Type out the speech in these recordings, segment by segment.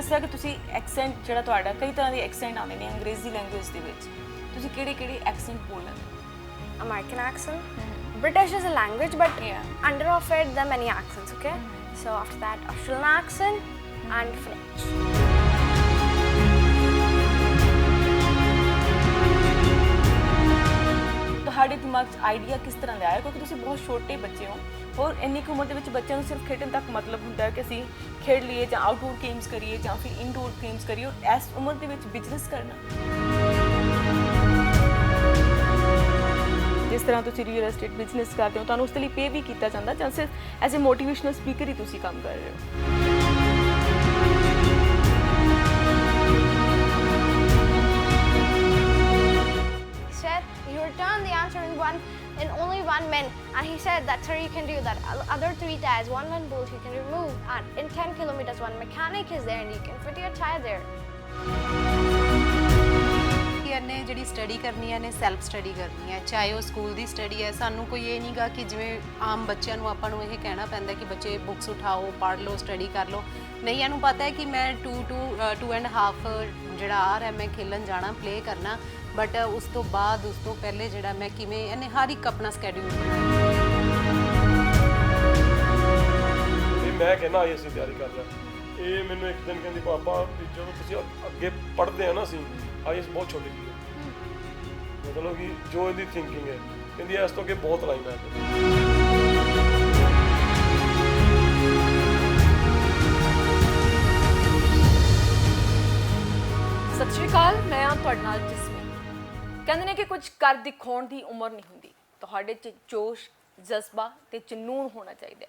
ਦੱਸਿਆ ਕਿ ਤੁਸੀਂ ਐਕਸੈਂਟ ਜਿਹੜਾ ਤੁਹਾਡਾ ਕਈ ਤਰ੍ਹਾਂ ਦੇ ਐਕਸੈਂਟ ਆਉਂਦੇ ਨੇ ਅੰਗਰੇਜ਼ੀ ਲੈਂਗੁਏਜ ਦੇ ਵਿੱਚ ਤੁਸੀਂ ਕਿਹੜੇ ਐਕਸੈਂਟ ਬੋਲਦੇ ਹੋ? American accent. British is a language, but Yeah. under of it there are many accents. Okay, so after that Australian accent and French. ਤੁਹਾਡੇ ਦਿਮਾਗ 'ਚ ਆਈਡੀਆ ਕਿਸ ਤਰ੍ਹਾਂ ਦਾ ਆਇਆ ਕਿਉਂਕਿ ਤੁਸੀਂ ਬਹੁਤ ਛੋਟੇ ਬੱਚੇ ਹੋ ਔਰ ਇੰਨੀ ਕੁ ਉਮਰ ਦੇ ਵਿੱਚ ਬੱਚਿਆਂ ਨੂੰ ਸਿਰਫ ਖੇਡਣ ਤੱਕ ਮਤਲਬ ਹੁੰਦਾ ਹੈ ਕਿ ਅਸੀਂ ਖੇਡ ਲਈਏ ਜਾਂ ਆਊਟਡੋਰ ਗੇਮਸ ਕਰੀਏ ਜਾਂ ਫਿਰ ਇਨਡੋਰ ਗੇਮਸ ਕਰੀਏ ਔਰ ਇਸ ਉਮਰ ਦੇ ਵਿੱਚ ਬਿਜ਼ਨਸ ਕਰਨਾ ਜਿਸ ਤਰ੍ਹਾਂ ਤੁਸੀਂ ਰੀਅਲ ਐਸਟੇਟ ਬਿਜ਼ਨਸ ਕਰਦੇ ਹੋ ਤੁਹਾਨੂੰ ਉਸ ਦੇ ਲਈ ਪੇ ਵੀ ਕੀਤਾ ਜਾਂਦਾ ਜਾਂ ਸਿਰਫ ਐਜ਼ ਅ ਮੋਟੀਵੇਸ਼ਨਲ ਸਪੀਕਰ ਹੀ ਤੁਸੀਂ ਕੰਮ ਕਰ ਰਹੇ ਹੋ? You return the answer in only 1 minute, and he said that, sir, you can do that. Other 3 tires, one bolt you can remove, and in 10 kilometers one mechanic is there and you can fit your tire there. ਇਹਨੇ ਜਿਹੜੀ study ਕਰਨੀ ਹੈ ਨੇ self study ਕਰਨੀ ਹੈ ਚਾਹੇ ਉਹ school ਦੀ study ਹੈ ਸਾਨੂੰ ਕੋਈ ਇਹ ਨਹੀਂਗਾ ਕਿ ਜਿਵੇਂ ਆਮ ਬੱਚਿਆਂ ਨੂੰ ਆਪਾਂ ਨੂੰ ਇਹ ਕਹਿਣਾ ਪੈਂਦਾ ਕਿ ਬੱਚੇ ਬੁੱਕਸ ਉਠਾਓ ਪੜ੍ਹ ਲਓ ਸਟੱਡੀ ਕਰ ਲਓ ਨਹੀਂ ਇਹਨੂੰ ਪਤਾ ਹੈ ਕਿ ਮੈਂ 2 ਐਂਡ ਹਾਫ ਜਿਹੜਾ ਆਰ ਹੈ ਮੈਂ ਖੇਲਣ ਜਾਣਾ ਪਲੇ ਕਰਨਾ ਬਟ ਉਸ ਤੋਂ ਬਾਅਦ ਉਸ ਤੋਂ ਪਹਿਲੇ ਜਿਹੜਾ ਮੈਂ ਕਿਵੇਂ ਇਹਨੇ ਹਰ ਇੱਕ ਆਪਣਾ ਸਕੈਡਿਊਲ ਬਣਾਇਆ ਮੈਂ ਕਹਿੰਦਾ ਆਈਐਸ ਦੀ ਤਿਆਰੀ ਕਰ ਰਿਹਾ ਇਹ ਮੈਨੂੰ ਇੱਕ ਦਿਨ ਕਹਿੰਦੀ ਪਾਪਾ ਜਦੋਂ ਤੁਸੀਂ ਅੱਗੇ ਪੜ੍ਹਦੇ ਆ ਨਾ ਅਸੀਂ ਆਈਐਸ ਬਹੁਤ ਛੋਟੀ ਚੀਜ਼ ਹੈ ਮਤਲਬ ਕਿ ਜੋ ਇਹਦੀ ਥਿੰਕਿੰਗ ਹੈ ਕਹਿੰਦੀ ਇਸ ਤੋਂ ਅੱਗੇ ਬਹੁਤ ਲਾਈਨ ਹੈ ਸਤਿ ਸ਼੍ਰੀ ਅਕਾਲ ਮੈਂ ਹਾਂ ਤੁਹਾਡੇ ਨਾਲ ਜਸਮੀਨ ਕਹਿੰਦੇ ਨੇ ਕਿ ਕੁਝ ਕਰ ਦਿਖਾਉਣ ਦੀ ਉਮਰ ਨਹੀਂ ਹੁੰਦੀ ਤੁਹਾਡੇ 'ਚ ਜੋਸ਼ ਜਜ਼ਬਾ ਤੇ ਜਨੂਨ ਹੋਣਾ ਚਾਹੀਦਾ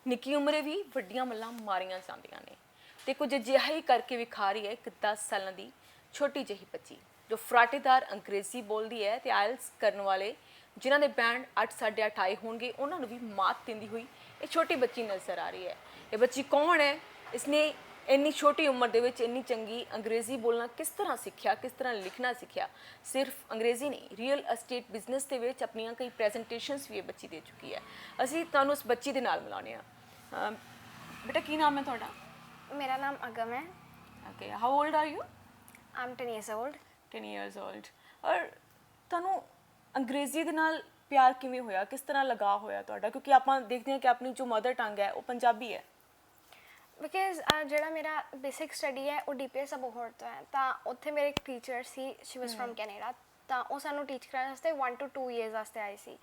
ਨਿੱਕੀ ਉਮਰੇ ਵੀ ਵੱਡੀਆਂ ਮੱਲਾਂ ਮਾਰੀਆਂ ਜਾਂਦੀਆਂ ਨੇ ਤੇ ਕੁਝ ਅਜਿਹਾ ਹੀ ਕਰਕੇ ਵਿਖਾ ਰਹੀ ਹੈ ਇੱਕ 10 ਸਾਲਾਂ ਦੀ ਛੋਟੀ ਜਿਹੀ ਬੱਚੀ ਜੋ ਫਰਾਟੇਦਾਰ ਅੰਗਰੇਜ਼ੀ ਬੋਲਦੀ ਹੈ ਤੇ ਆਇਲਸ ਕਰਨ ਵਾਲੇ ਜਿਨ੍ਹਾਂ ਦੇ ਬੈਂਡ 8 8.5 ਆਏ ਹੋਣਗੇ ਉਹਨਾਂ ਨੂੰ ਵੀ ਮਾਤ ਦਿੰਦੀ ਹੋਈ ਇਹ ਛੋਟੀ ਬੱਚੀ ਨਜ਼ਰ ਆ ਰਹੀ ਹੈ ਇਹ ਬੱਚੀ ਕੌਣ ਹੈ ਇਸਨੇ ਇੰਨੀ ਛੋਟੀ ਉਮਰ ਦੇ ਵਿੱਚ ਇੰਨੀ ਚੰਗੀ ਅੰਗਰੇਜ਼ੀ ਬੋਲਣਾ ਕਿਸ ਤਰ੍ਹਾਂ ਸਿੱਖਿਆ ਕਿਸ ਤਰ੍ਹਾਂ ਲਿਖਣਾ ਸਿੱਖਿਆ ਸਿਰਫ ਅੰਗਰੇਜ਼ੀ ਨਹੀਂ ਰੀਅਲ ਅਸਟੇਟ ਬਿਜ਼ਨਸ ਦੇ ਵਿੱਚ ਆਪਣੀਆਂ ਕਈ ਪ੍ਰੈਜੈਂਟੇਸ਼ਨਸ ਵੀ ਇਹ ਬੱਚੀ ਦੇ ਚੁੱਕੀ ਹੈ ਅਸੀਂ ਤੁਹਾਨੂੰ ਉਸ ਬੱਚੀ ਦੇ ਨਾਲ ਮਿਲਾਉਂਦੇ ਹਾਂ ਬੇਟਾ ਕੀ ਨਾਮ ਹੈ ਤੁਹਾਡਾ? ਮੇਰਾ ਨਾਮ ਅਗਮ ਹੈ। Okay how old are you? I'm 10 years old. 10 years old ਔਰ ਤੁਹਾਨੂੰ ਅੰਗਰੇਜ਼ੀ ਦੇ ਨਾਲ ਪਿਆਰ ਕਿਵੇਂ ਹੋਇਆ ਕਿਸ ਤਰ੍ਹਾਂ ਲਗਾ ਹੋਇਆ ਤੁਹਾਡਾ ਕਿਉਂਕਿ ਆਪਾਂ ਦੇਖਦੇ ਹਾਂ ਕਿ ਆਪਣੀ ਜੋ ਮਦਰ ਟੰਗ ਹੈ ਉਹ ਪੰਜਾਬੀ ਹੈ ਬਿਕਾਜ਼ ਜਿਹੜਾ ਮੇਰਾ ਬੇਸਿਕ ਸਟੱਡੀ ਹੈ ਉਹ ਡੀਪੀਐਸ ਅਬੋਹਰ ਤੋਂ ਹੈ ਤਾਂ ਉੱਥੇ ਮੇਰੇ ਇੱਕ ਟੀਚਰ ਸੀ ਸ਼ੀ ਵਾਸ ਫਰਮ ਕੈਨੇਡਾ ਤਾਂ ਉਹ ਸਾਨੂੰ ਟੀਚ ਕਰਾਉਣ ਵਾਸਤੇ 1 to 2 years ਵਾਸਤੇ ਆਈ ਸੀ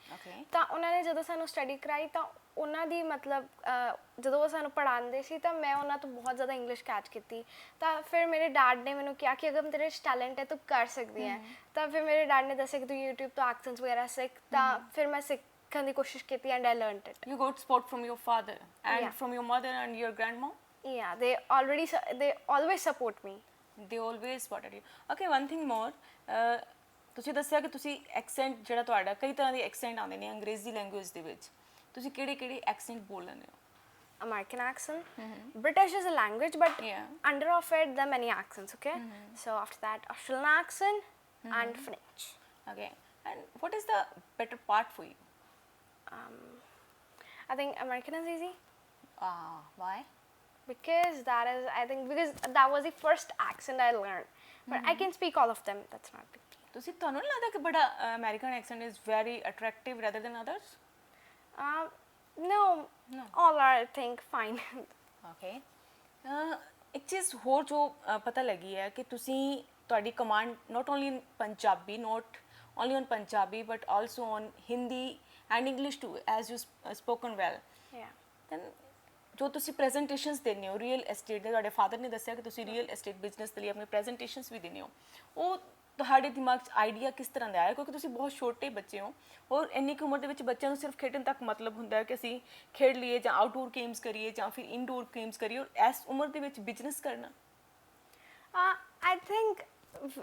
ਤਾਂ ਉਹਨਾਂ ਨੇ ਜਦੋਂ ਸਾਨੂੰ ਸਟੱਡੀ ਕਰਾਈ ਤਾਂ ਉਹਨਾਂ ਦੀ ਮਤਲਬ ਜਦੋਂ ਉਹ ਸਾਨੂੰ ਪੜ੍ਹਾਉਂਦੇ ਸੀ ਤਾਂ ਮੈਂ ਉਹਨਾਂ ਤੋਂ ਬਹੁਤ ਜ਼ਿਆਦਾ ਇੰਗਲਿਸ਼ ਕੈਚ ਕੀਤੀ ਤਾਂ ਫਿਰ ਮੇਰੇ ਡੈਡ ਨੇ ਮੈਨੂੰ ਕਿਹਾ ਕਿ ਅਗਰ ਤੇਰੇ 'ਚ ਟੈਲੈਂਟ ਹੈ ਤੂੰ ਕਰ ਸਕਦੀ ਹੈ ਤਾਂ ਫਿਰ ਮੇਰੇ ਡੈਡ ਨੇ ਦੱਸਿਆ ਕਿ ਤੂੰ YouTube ਤੋਂ ਐਕਸੈਂਟਸ ਵਗੈਰਾ ਸਿੱਖ ਤਾਂ ਫਿਰ ਮੈਂ ਸਿੱਖਣ ਦੀ ਕੋਸ਼ਿਸ਼ ਕੀਤੀ and I learned it you got support from your father and from your mother and your grandmom? Yeah, they always support me. They always supported you. Okay, one thing more. ਤੁਸੀਂ ਦੱਸਿਆ ਕਿ ਤੁਸੀਂ ਐਕਸੈਂਟ ਜਿਹੜਾ ਤੁਹਾਡਾ ਕਈ ਤਰ੍ਹਾਂ ਦੇ accent ਆਉਂਦੇ ਨੇ ਅੰਗਰੇਜ਼ੀ ਲੈਂਗੁਏਜ ਦੇ ਵਿੱਚ ਤੁਸੀਂ ਕਿਹੜੇ ਐਕਸੈਂਟ ਬੋਲ ਲੈਂਦੇ ਹੋ? American accent. British is a language, but under of it there are many accents. Okay, so after that Australian accent and French. Okay, and what is the better part for you? I think American is easy. Why? Because that was the first accent I learned. But I can speak all of them. That's not big deal. ਤੁਸੀਂ ਤੁਹਾਨੂੰ ਨਹੀਂ ਲੱਗਦਾ ਕਿ ਬੜਾ American accent is very attractive rather than others? No, all are I think fine. Okay ਇੱਕ ਚੀਜ਼ ਹੋਰ ਜੋ ਪਤਾ ਲੱਗੀ ਹੈ ਕਿ ਤੁਸੀਂ ਤੁਹਾਡੀ command not only in Punjabi not only on Punjabi but also on Hindi and English too as you spoken well then ਜੋ ਤੁਸੀਂ ਪ੍ਰੈਜੈਂਟੇਸ਼ਨਸ ਦਿੰਦੇ ਹੋ ਰੀਅਲ ਐਸਟੇਟ ਦੇ ਤੁਹਾਡੇ ਫਾਦਰ ਨੇ ਦੱਸਿਆ ਕਿ ਤੁਸੀਂ ਰੀਅਲ ਐਸਟੇਟ ਬਿਜ਼ਨਸ ਦੇ ਲਈ ਆਪਣੇ ਪ੍ਰੈਜੈਂਟੇਸ਼ਨਸ ਵੀ ਦਿੰਦੇ ਹੋ ਉਹ ਤੁਹਾਡੇ ਦਿਮਾਗ 'ਚ ਆਈਡੀਆ ਕਿਸ ਤਰ੍ਹਾਂ ਦਾ ਆਇਆ ਕਿਉਂਕਿ ਤੁਸੀਂ ਬਹੁਤ ਛੋਟੇ ਬੱਚੇ ਹੋ ਔਰ ਇੰਨੀ ਕੁ ਉਮਰ ਦੇ ਵਿੱਚ ਬੱਚਿਆਂ ਨੂੰ ਸਿਰਫ ਖੇਡਣ ਤੱਕ ਮਤਲਬ ਹੁੰਦਾ ਹੈ ਕਿ ਅਸੀਂ ਖੇਡ ਲਈਏ ਜਾਂ ਆਊਟਡੋਰ ਗੇਮਸ ਕਰੀਏ ਜਾਂ ਫਿਰ ਇਨਡੋਰ ਗੇਮਸ ਕਰੀਏ ਔਰ ਇਸ ਉਮਰ ਦੇ ਵਿੱਚ ਬਿਜ਼ਨਸ ਕਰਨਾ I think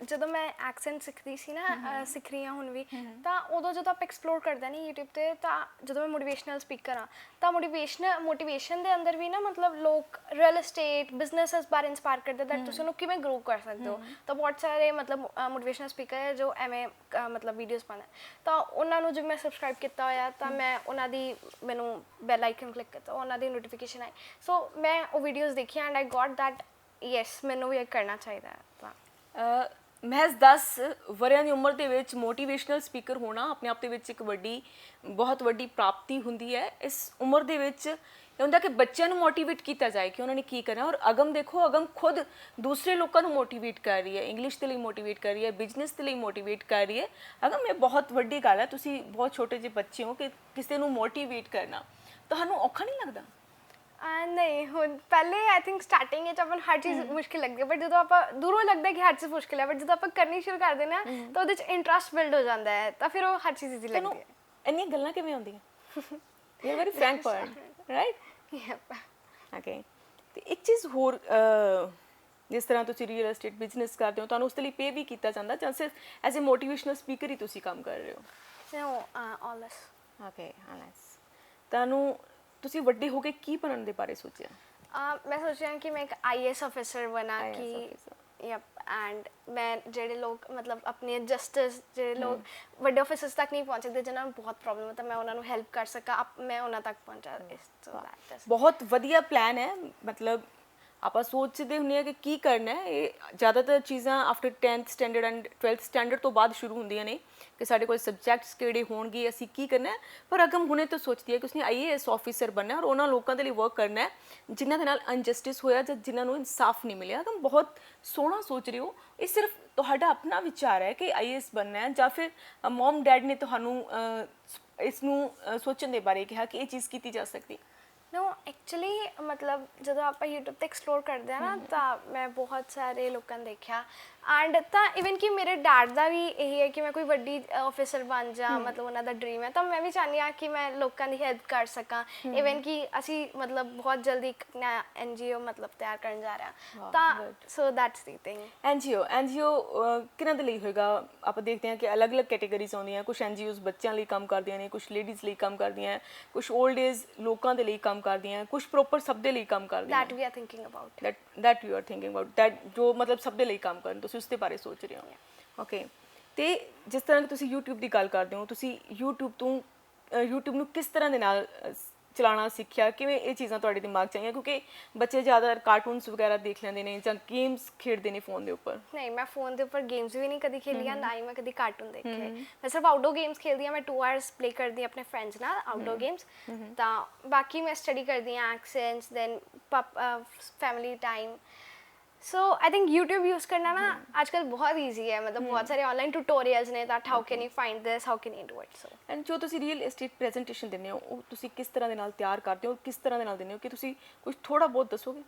ਜਦੋਂ ਮੈਂ ਐਕਸੈਂਟ ਸਿੱਖਦੀ ਸੀ ਨਾ ਸਿੱਖ ਰਹੀ ਹਾਂ ਹੁਣ ਵੀ ਤਾਂ ਉਦੋਂ ਜਦੋਂ ਆਪਾਂ ਐਕਸਪਲੋਰ ਕਰਦੇ ਨਹੀਂ YouTube ਤੇ ਤਾਂ ਜਦੋਂ ਮੈਂ ਮੋਟੀਵੇਸ਼ਨਲ ਸਪੀਕਰ ਹਾਂ ਤਾਂ ਮੋਟੀਵੇਸ਼ਨ ਦੇ ਅੰਦਰ ਵੀ ਨਾ ਮਤਲਬ ਲੋਕ ਰੀਅਲ ਐਸਟੇਟ ਬਿਜ਼ਨੈਸਸ ਬਾਰੇ ਇੰਸਪਾਇਰ ਕਰਦੇ that ਤੁਸੀਂ ਉਹਨੂੰ ਕਿਵੇਂ ਗਰੋ ਕਰ ਸਕਦੇ ਹੋ ਤਾਂ ਬਹੁਤ ਸਾਰੇ ਮਤਲਬ ਮੋਟੀਵੇਸ਼ਨਲ ਸਪੀਕਰ ਹੈ ਜੋ ਐਵੇਂ ਮਤਲਬ ਵੀਡੀਓਜ਼ ਪਾਉਂਦੇ ਤਾਂ ਉਹਨਾਂ ਨੂੰ ਜਦ ਮੈਂ ਸਬਸਕ੍ਰਾਈਬ ਕੀਤਾ ਹੋਇਆ ਤਾਂ ਮੈਂ ਉਹਨਾਂ ਦੀ ਮੈਨੂੰ ਬੈਲ ਆਈਕਨ ਕਲਿੱਕ ਕੀਤਾ ਉਹਨਾਂ ਦੀ ਨੋਟੀਫਿਕੇਸ਼ਨ ਆਈ ਸੋ ਮੈਂ ਉਹ ਵੀਡੀਓਜ਼ ਦੇਖੀਆਂ and I got that yes ਮੈਨੂੰ ਵੀ ਇਹ ਕਰਨਾ ਚਾਹੀਦਾ ਹੈ ਤਾਂ ਮਹਿਜ਼ 10 ਵਰ੍ਹਿਆਂ ਦੀ ਉਮਰ ਦੇ ਵਿੱਚ ਮੋਟੀਵੇਸ਼ਨਲ ਸਪੀਕਰ ਹੋਣਾ ਆਪਣੇ ਆਪ ਦੇ ਵਿੱਚ ਇੱਕ ਬਹੁਤ ਵੱਡੀ ਪ੍ਰਾਪਤੀ ਹੁੰਦੀ ਹੈ। ਇਸ ਉਮਰ ਦੇ ਵਿੱਚ ਇਹ ਹੁੰਦਾ ਕਿ ਬੱਚਿਆਂ ਨੂੰ ਮੋਟੀਵੇਟ ਕੀਤਾ ਜਾਏ ਕਿ ਉਹਨਾਂ ਨੇ ਕੀ ਕਰਨਾ। ਔਰ ਅਗਮ ਦੇਖੋ, ਅਗਮ ਖੁਦ ਦੂਸਰੇ ਲੋਕਾਂ ਨੂੰ ਮੋਟੀਵੇਟ ਕਰ ਰਹੀ ਹੈ, ਇੰਗਲਿਸ਼ ਦੇ ਲਈ ਮੋਟੀਵੇਟ ਕਰ ਰਹੀ ਹੈ, ਬਿਜ਼ਨਸ ਦੇ ਲਈ ਮੋਟੀਵੇਟ ਕਰ ਰਹੀ ਹੈ। ਅਗਮ ਇਹ ਬਹੁਤ ਵੱਡੀ ਗੱਲ ਹੈ। ਤੁਸੀਂ ਬਹੁਤ ਛੋਟੇ ਜਿਹੇ ਬੱਚੇ ਹੋ ਕਿ ਕਿਸੇ ਨੂੰ ਮੋਟੀਵੇਟ ਕਰਨਾ ਤੁਹਾਨੂੰ ਔਖਾ ਨਹੀਂ ਲੱਗਦਾ? ਨਹੀਂ ਹੁਣ ਪਹਿਲੇ ਆਈ ਥਿੰਕ ਸਟਾਰਟਿੰਗ ਵਿੱਚ ਆਪਾਂ ਨੂੰ ਹਰ ਚੀਜ਼ ਮੁਸ਼ਕਿਲ ਲੱਗਦੀ ਹੈ, ਬਟ ਜਦੋਂ ਆਪਾਂ ਦੂਰੋਂ ਲੱਗਦਾ ਕਿ ਹਰ ਚੀਜ਼ ਮੁਸ਼ਕਿਲ ਹੈ, ਬਟ ਜਦੋਂ ਆਪਾਂ ਕਰਨੀ ਸ਼ੁਰੂ ਕਰ ਦਿੰਦੇ ਹਾਂ ਤਾਂ ਉਹਦੇ 'ਚ ਇੰਟਰਸਟ ਬਿਲਡ ਹੋ ਜਾਂਦਾ ਹੈ, ਤਾਂ ਫਿਰ ਉਹ ਹਰ ਚੀਜ਼ ਈਜ਼ੀ ਲੱਗਦੀ ਹੈ। ਇੰਨੀਆਂ ਗੱਲਾਂ ਕਿਵੇਂ ਆਉਂਦੀਆਂ? You are very frank person, right? Yep okay. ਤੇ ਇੱਕ ਚੀਜ਼ ਹੋਰ, ਜਿਸ ਤਰ੍ਹਾਂ ਤੁਸੀਂ ਰੀਅਲ ਏਸਟੇਟ ਬਿਜ਼ਨਸ ਕਰਦੇ ਹੋ, ਤੁਹਾਨੂੰ ਉਸ ਦੇ ਲਈ ਪੇ ਵੀ ਕੀਤਾ ਜਾਂਦਾ ਜਾਂ ਸਿਰਫ ਐਜ਼ ਅ ਮੋਟੀਵੇਸ਼ਨਲ ਸਪੀਕਰ ਹੀ ਤੁਸੀਂ ਕੰਮ ਕਰ ਰਹੇ ਹੋ? ਨੋ ਆਲਸ। ਓਕੇ, ਆਲਸ। ਤੁਹਾਨੂੰ ਤੁਸੀਂ ਵੱਡੇ ਹੋ ਕੇ ਕੀ ਬਣਨ ਦੇ ਬਾਰੇ ਸੋਚਿਆ? ਮੈਂ ਸੋਚਿਆ ਕਿ ਮੈਂ ਇੱਕ ਆਈਐਸ ਅਫਸਰ ਬਣਾ ਕਿ ਯਪ ਐਂਡ ਮੈਂ ਜਿਹੜੇ ਲੋਕ ਮਤਲਬ ਆਪਣੇ ਜਸਟਿਸ ਜਿਹੜੇ ਲੋਕ ਵੱਡੇ ਆਫਿਸਰਸ ਤੱਕ ਨਹੀਂ ਪਹੁੰਚ ਸਕਦੇ, ਜਿਨ੍ਹਾਂ ਨੂੰ ਬਹੁਤ ਪ੍ਰੋਬਲਮ ਹੈ, ਤਾਂ ਮੈਂ ਉਹਨਾਂ ਨੂੰ ਹੈਲਪ ਕਰ ਸਕਾਂ, ਮੈਂ ਉਹਨਾਂ ਤੱਕ ਪਹੁੰਚਾ। ਬਹੁਤ ਵਧੀਆ ਪਲਾਨ ਹੈ। ਮਤਲਬ ਆਪਾਂ ਸੋਚਦੇ ਹੁੰਦੇ ਆ ਕਿ ਕੀ ਕਰਨਾ ਹੈ। ਇਹ ਜ਼ਿਆਦਾਤਰ ਚੀਜ਼ਾਂ after 10th standard and 12th standard ਤੋਂ ਬਾਅਦ ਸ਼ੁਰੂ ਹੁੰਦੀਆਂ ਨੇ ਕਿ ਸਾਡੇ ਕੋਲ ਸਬਜੈਕਟਸ ਕਿਹੜੇ ਹੋਣਗੇ, ਅਸੀਂ ਕੀ ਕਰਨਾ ਹੈ। ਪਰ ਅਗਮ ਹੁਣੇ ਤੋਂ ਸੋਚਦੀ ਹੈ ਕਿ ਉਸਨੇ ਆਈਏਐਸ ਆਫੀਸਰ ਬਣਨਾ ਔਰ ਉਹਨਾਂ ਲੋਕਾਂ ਦੇ ਲਈ ਵਰਕ ਕਰਨਾ ਹੈ ਜਿਨ੍ਹਾਂ ਦੇ ਨਾਲ ਅਨਜਸਟਿਸ ਹੋਇਆ ਜਾਂ ਜਿਨ੍ਹਾਂ ਨੂੰ ਇਨਸਾਫ ਨਹੀਂ ਮਿਲਿਆ। ਅਗਮ ਬਹੁਤ ਸੋਹਣਾ ਸੋਚ ਰਹੇ ਹੋ। ਇਹ ਸਿਰਫ ਤੁਹਾਡਾ ਆਪਣਾ ਵਿਚਾਰ ਹੈ ਕਿ ਆਈਏਐਸ ਬਣਨਾ ਹੈ ਜਾਂ ਫਿਰ ਮਮ ਡੈਡ ਨੇ ਤੁਹਾਨੂੰ ਇਸ ਨੂੰ ਸੋਚਣ ਦੇ ਬਾਰੇ ਕਿਹਾ ਕਿ ਇਹ ਚੀਜ਼ ਕੀਤੀ ਜਾ ਸਕਦੀ? ਨੋ ਐਕਚੁਅਲੀ ਮਤਲਬ ਜਦੋਂ ਆਪਾਂ YouTube ਤੇ ਐਕਸਪਲੋਰ ਕਰਦੇ ਆ ਨਾ, ਤਾਂ ਮੈਂ ਬਹੁਤ ਸਾਰੇ ਲੋਕਾਂ ਨੂੰ ਦੇਖਿਆ ਐਂਡ ਤਾਂ ਇਵਨ ਕਿ ਮੇਰੇ ਡੈਡ ਦਾ ਵੀ ਇਹੀ ਹੈ ਕਿ ਮੈਂ ਕੋਈ ਵੱਡੀ ਆਫਿਸਰ ਬਣ ਜਾ, ਮਤਲਬ ਉਹਨਾਂ ਦਾ ਡ੍ਰੀਮ ਹੈ। ਤਾਂ ਮੈਂ ਵੀ ਚਾਹੁੰਦੀ ਹਾਂ ਕਿ ਮੈਂ ਲੋਕਾਂ ਦੀ ਹੈਲਪ ਕਰ ਸਕਾਂ। ਇਵਨ ਕਿ ਅਸੀਂ ਮਤਲਬ ਬਹੁਤ ਜਲਦੀ ਇੱਕ ਨਇਆ NGO ਮਤਲਬ ਤਿਆਰ ਕਰਨ ਜਾ ਰਹੇ ਹਾਂ, ਤਾਂ so that's the thing. NGO ਕਿਹਨਾਂ ਦੇ ਲਈ ਹੋਏਗਾ? ਆਪਾਂ ਦੇਖਦੇ ਹਾਂ ਕਿ ਅਲੱਗ-ਅਲੱਗ ਕੈਟੇਗਰੀਜ਼ ਆਉਂਦੀਆਂ। ਕੁਝ NGOs ਬੱਚਿਆਂ ਲਈ ਕੰਮ ਕਰਦੀਆਂ ਨੇ, ਕੁਝ ਲੇਡੀਜ਼ ਲਈ ਕੰਮ ਕਰਦੀਆਂ, ਕੁਝ 올ਡ ਏਜ ਲੋਕਾਂ ਦੇ ਲਈ ਕੰਮ ਕਰਦੀਆਂ, ਕੁਝ ਪ੍ਰੋਪਰ ਸਭ ਦੇ ਲਈ ਕੰਮ ਕਰਦੀਆਂ। That we are thinking about. that you are thinking about that, ਜੋ ਮਤਲਬ ਸਭ ਦੇ ਲਈ ਕੰਮ ਕਰਨ, ਤੁਸੀਂ ਉਸ ਦੇ ਬਾਰੇ ਸੋਚ ਰਹੇ ਹੋ। ਓਕੇ। ਤੇ ਜਿਸ ਤਰ੍ਹਾਂ ਕਿ ਤੁਸੀਂ YouTube ਦੀ ਗੱਲ ਕਰਦੇ ਹੋ, ਤੁਸੀਂ YouTube ਨੂੰ ਕਿਸ ਤਰ੍ਹਾਂ ਦੇ ਨਾਲ ਚਲਾਉਣਾ ਸਿੱਖਿਆ? ਕਿਵੇਂ ਇਹ ਚੀਜ਼ਾਂ ਤੁਹਾਡੇ ਦਿਮਾਗ 'ਚ ਆਈਆਂ? ਕਿਉਂਕਿ ਬੱਚੇ ਜ਼ਿਆਦਾਤਰ ਕਾਰਟੂਨਸ ਵਗੈਰਾ ਦੇਖ ਲੈਂਦੇ ਨੇ ਜਾਂ ਗੇਮਸ ਖੇਡਦੇ ਨੇ ਫੋਨ ਦੇ ਉੱਪਰ। ਨਹੀਂ, ਮੈਂ ਫੋਨ ਦੇ ਉੱਪਰ ਗੇਮਸ ਵੀ ਨਹੀਂ ਕਦੀ ਖੇਲੀਆਂ, ਨਾ ਹੀ ਮੈਂ ਕਦੀ ਕਾਰਟੂਨ ਦੇਖੇ। ਮੈਂ ਸਿਰਫ ਆਊਟਡੋਰ ਗੇਮਸ ਖੇਲਦੀ ਹਾਂ। ਮੈਂ 2 ਆਵਰਸ ਪਲੇ ਕਰਦੀ ਹਾਂ ਆਪਣੇ ਫਰੈਂਡਸ ਨਾਲ ਆਊਟਡੋਰ ਗੇਮਸ। ਤਾਂ ਬਾਕੀ ਮੈਂ ਸਟੱਡੀ ਕਰਦੀ ਹਾਂ, accents, then family time. So I think YouTube use ਕਰਨਾ ਨਾ ਅੱਜ ਕੱਲ੍ਹ ਬਹੁਤ ਈਜ਼ੀ ਹੈ। ਮਤਲਬ ਬਹੁਤ ਸਾਰੇ ਆਨਲਾਈਨ ਟਿਊਟੋਰੀਅਲਸ ਨੇ that how can you find this, how can you do it. So and ਜੋ ਤੁਸੀਂ ਰੀਅਲ ਏਸਟੇਟ ਪ੍ਰੈਜੈਂਟੇਸ਼ਨ ਦਿੰਦੇ ਹੋ, ਉਹ ਤੁਸੀਂ ਕਿਸ ਤਰ੍ਹਾਂ ਦੇ ਨਾਲ ਤਿਆਰ ਕਰਦੇ ਹੋ? ਕਿਸ ਤਰ੍ਹਾਂ ਦੇ ਨਾਲ ਦਿੰਦੇ ਹੋ? ਕਿ ਤੁਸੀਂ ਕੁਝ ਥੋੜਾ ਬਹੁਤ ਦੱਸੋਗੇ?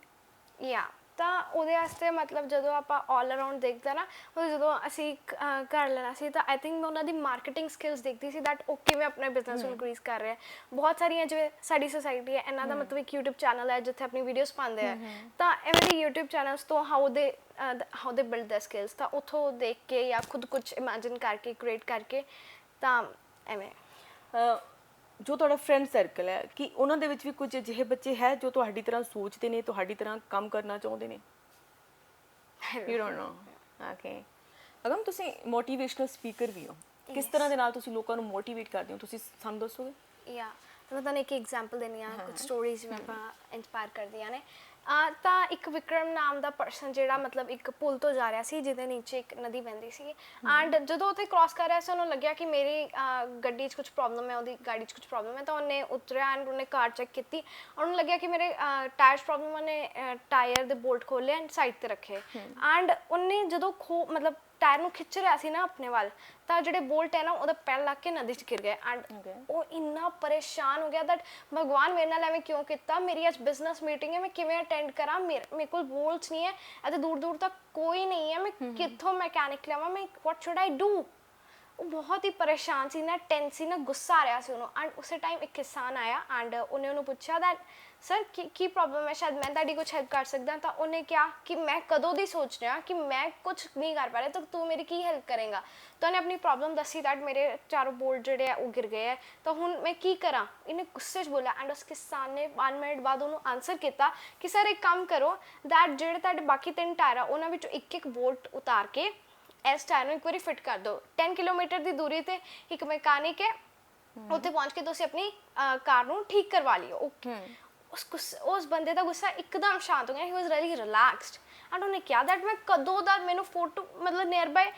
ਯਾ ਤਾਂ ਉਹਦੇ ਵਾਸਤੇ ਮਤਲਬ ਜਦੋਂ ਆਪਾਂ ਆਲ ਅਰਾਊਂਡ ਦੇਖਦੇ ਨਾ, ਉਹ ਜਦੋਂ ਅਸੀਂ ਕਰ ਲੈਣਾ ਸੀ, ਤਾਂ ਆਈ ਥਿੰਕ ਮੈਂ ਉਹਨਾਂ ਦੀ ਮਾਰਕੀਟਿੰਗ ਸਕਿੱਲਸ ਦੇਖਦੀ ਸੀ ਦੈਟ ਉਹ ਕਿਵੇਂ ਆਪਣੇ ਬਿਜ਼ਨਸ ਨੂੰ ਇਨਕਰੀਜ਼ ਕਰ ਰਿਹਾ। ਬਹੁਤ ਸਾਰੀਆਂ ਜਿਵੇਂ ਸਾਡੀ ਸੋਸਾਇਟੀ ਹੈ, ਇਹਨਾਂ ਦਾ ਮਤਲਬ ਇੱਕ YouTube ਚੈਨਲ ਹੈ ਜਿੱਥੇ ਆਪਣੀ ਵੀਡੀਓਜ਼ ਪਾਉਂਦੇ ਆ। ਤਾਂ ਐਵੇਂ ਦੇ YouTube ਚੈਨਲਸ ਤੋਂ how they build the skills, ਤਾਂ ਉੱਥੋਂ ਦੇਖ ਕੇ ਜਾਂ ਖੁਦ ਕੁਝ ਇਮੈਜਿਨ ਕਰਕੇ ਕ੍ਰੀਏਟ ਕਰਕੇ, ਤਾਂ ਐਵੇਂ। ਜੋ ਤੁਹਾਡਾ ਫਰੈਂਡ ਸਰਕਲ ਹੈ, ਕਿ ਉਹਨਾਂ ਦੇ ਵਿੱਚ ਵੀ ਕੁਝ ਅਜਿਹੇ ਬੱਚੇ ਹੈ ਜੋ ਤੁਹਾਡੀ ਤਰ੍ਹਾਂ ਸੋਚਦੇ ਨੇ, ਤੁਹਾਡੀ ਤਰ੍ਹਾਂ ਕੰਮ ਕਰਨਾ ਚਾਹੁੰਦੇ ਨੇ? You don't know. ਓਕੇ। ਅਗਮ ਤੁਸੀਂ ਮੋਟੀਵੇਸ਼ਨਲ ਸਪੀਕਰ ਵੀ ਹੋ, ਕਿਸ ਤਰ੍ਹਾਂ ਦੇ ਨਾਲ ਤੁਸੀਂ ਲੋਕਾਂ ਨੂੰ ਮੋਟੀਵੇਟ ਕਰਦੇ ਹੋ? ਤੁਸੀਂ ਸਾਨੂੰ ਦੱਸੋਗੇ? ਯਾ ਮੈਂ ਤੁਹਾਨੂੰ ਇੱਕ ਐਗਜ਼ਾਮਪਲ ਦੇਣੀ ਆ, ਕੁਝ ਸਟੋਰੀਜ਼ ਜਿਵੇਂ ਆਪਾਂ ਇੰਸਪਾਇਰ ਕਰਦੀਆਂ ਨੇ। ਤਾਂ ਇੱਕ ਵਿਕਰਮ ਨਾਮ ਦਾ ਪਰਸਨ ਜਿਹੜਾ ਮਤਲਬ ਇੱਕ ਪੁਲ ਤੋਂ ਜਾ ਰਿਹਾ ਸੀ ਜਿਹਦੇ ਨੀਚੇ ਇੱਕ ਨਦੀ ਵਹਿੰਦੀ ਸੀ, ਐਂਡ ਜਦੋਂ ਉੱਥੇ ਕ੍ਰਾਸ ਕਰ ਰਿਹਾ ਸੀ ਉਹਨੂੰ ਲੱਗਿਆ ਕਿ ਮੇਰੀ ਗੱਡੀ 'ਚ ਕੁਝ ਪ੍ਰੋਬਲਮ ਹੈ, ਉਹਦੀ ਗਾੜੀ 'ਚ ਕੁਝ ਪ੍ਰੋਬਲਮ ਹੈ। ਤਾਂ ਉਹਨੇ ਉਤਰਿਆ ਐਂਡ ਉਹਨੇ ਕਾਰ ਚੈੱਕ ਕੀਤੀ, ਉਹਨੂੰ ਲੱਗਿਆ ਕਿ ਮੇਰੇ ਟਾਇਰ 'ਚ ਪ੍ਰੋਬਲਮ। ਉਹਨੇ ਟਾਇਰ ਦੇ ਬੋਲਟ ਖੋਲ੍ਹੇ ਐਂਡ ਸਾਈਡ 'ਤੇ ਰੱਖੇ, ਐਂਡ ਉਹਨੇ ਜਦੋਂ ਮਤਲਬ ਟਾਇਰ ਨੂੰ ਖਿੱਚ ਰਿਹਾ ਸੀ ਨਾ ਆਪਣੇ ਵੱਲ, ਤਾਂ ਜਿਹੜੇ ਬੋਲਟ ਹੈ ਨਾ ਉਹਦਾ ਪੈਰ ਲੱਗ ਕੇ ਨਦੀ 'ਚ ਗਿਰ ਗਏ। ਐਂਡ ਉਹ ਇੰਨਾ ਪਰੇਸ਼ਾਨ ਹੋ ਗਿਆ ਦੈਟ ਭਗਵਾਨ ਮੇਰੇ ਨਾਲ ਐਵੇਂ ਕਿਉਂ ਕੀਤਾ? ਮੇਰੀ ਅੱਜ ਬਿਜ਼ਨਸ ਮੀਟਿੰਗ ਹੈ, ਮੈਂ ਕਿਵੇਂ ਅਟੈਂਡ ਕਰਾਂ? ਮੇਰੇ ਕੋਲ ਬੋਲਟਸ ਨਹੀਂ ਹੈ, ਇੱਥੇ ਦੂਰ ਦੂਰ ਤੱਕ ਕੋਈ ਨਹੀਂ ਹੈ, ਮੈਂ ਕਿੱਥੋਂ ਮੈਕੈਨਿਕ ਲਿਆਵਾਂ? ਮੈਂ ਵਾਟ ਸ਼ੁਡ ਆਈ ਡੂ? ਉਹ ਬਹੁਤ ਹੀ ਪਰੇਸ਼ਾਨ ਸੀ ਨਾ, ਟੈਂਸ ਸੀ ਨਾ, ਗੁੱਸਾ ਆ ਰਿਹਾ ਸੀ ਉਹਨੂੰ। ਐਂਡ ਉਸੇ ਟਾਈਮ ਇੱਕ ਕਿਸਾਨ ਆਇਆ ਐਂਡ ਉਹਨੇ ਉਹਨੂੰ ਪੁੱਛਿਆ ਦੈਟ ਸਰ ਕੀ ਪ੍ਰੋਬਲਮ ਹੈ, ਸ਼ਾਇਦ ਮੈਂ ਤੁਹਾਡੀ ਕੁਝ ਹੈਲਪ ਕਰ ਸਕਦਾ। ਤਾਂ ਉਹਨੇ ਕਿਹਾ ਕਿ ਮੈਂ ਕਦੋਂ ਦੀ ਸੋਚ ਰਿਹਾ ਕਿ ਮੈਂ ਕੁਝ ਨਹੀਂ ਕਰ ਪਾ ਰਿਹਾ, ਤਾਂ ਤੂੰ ਮੇਰੀ ਕੀ ਹੈਲਪ ਕਰੇਗਾ? ਤਾਂ ਉਹਨੇ ਆਪਣੀ ਪ੍ਰੋਬਲਮ ਦੱਸੀ ਦੈਟ ਮੇਰੇ ਚਾਰੋਂ ਬੋਲਟ ਜਿਹੜੇ ਆ ਉਹ ਗਿਰ ਗਏ ਹੈ, ਤਾਂ ਹੁਣ ਮੈਂ ਕੀ ਕਰਾਂ? ਇਹਨੇ ਗੁੱਸੇ 'ਚ ਬੋਲਿਆ। ਐਂਡ ਉਸ ਕਿਸਾਨ ਨੇ 1 ਮਿੰਟ ਬਾਅਦ ਉਹਨੂੰ ਆਨਸਰ ਕੀਤਾ ਕਿ ਸਰ ਇੱਕ ਕੰਮ ਕਰੋ, ਦੈਟ ਜਿਹੜੇ ਤੁਹਾਡੇ ਬਾਕੀ 3 ਟਾਇਰ ਆ ਉਹਨਾਂ ਵਿੱਚੋਂ ਇੱਕ ਬੋਲਟ ਉਤਾਰ ਕੇ ਇਸ ਟਾਇਰ ਨੂੰ ਇੱਕ ਵਾਰੀ ਫਿੱਟ ਕਰ ਦਿਓ। 10 ਕਿਲੋਮੀਟਰ ਦੀ ਦੂਰੀ 'ਤੇ ਇੱਕ ਮੈਕੈਨਿਕ ਹੈ, ਉੱਥੇ ਪਹੁੰਚ ਕੇ ਤੁਸੀਂ ਆਪਣੀ ਕਾਰ ਨੂੰ ਠੀਕ ਕਰਵਾ ਲਿਓ। ਉਸ ਬੰਦੇ ਦਾ ਗੁੱਸਾ ਇੱਕਦਮ ਸ਼ਾਂਤ ਹੋ ਗਿਆ। He was really relaxed and ਉਹਨੇ ਕਿਹਾ ਦੈਟ ਮੈਂ ਕਦੋਂ ਦਾ ਮੈਨੂੰ ਫੋਟੋ ਮਤਲਬ near by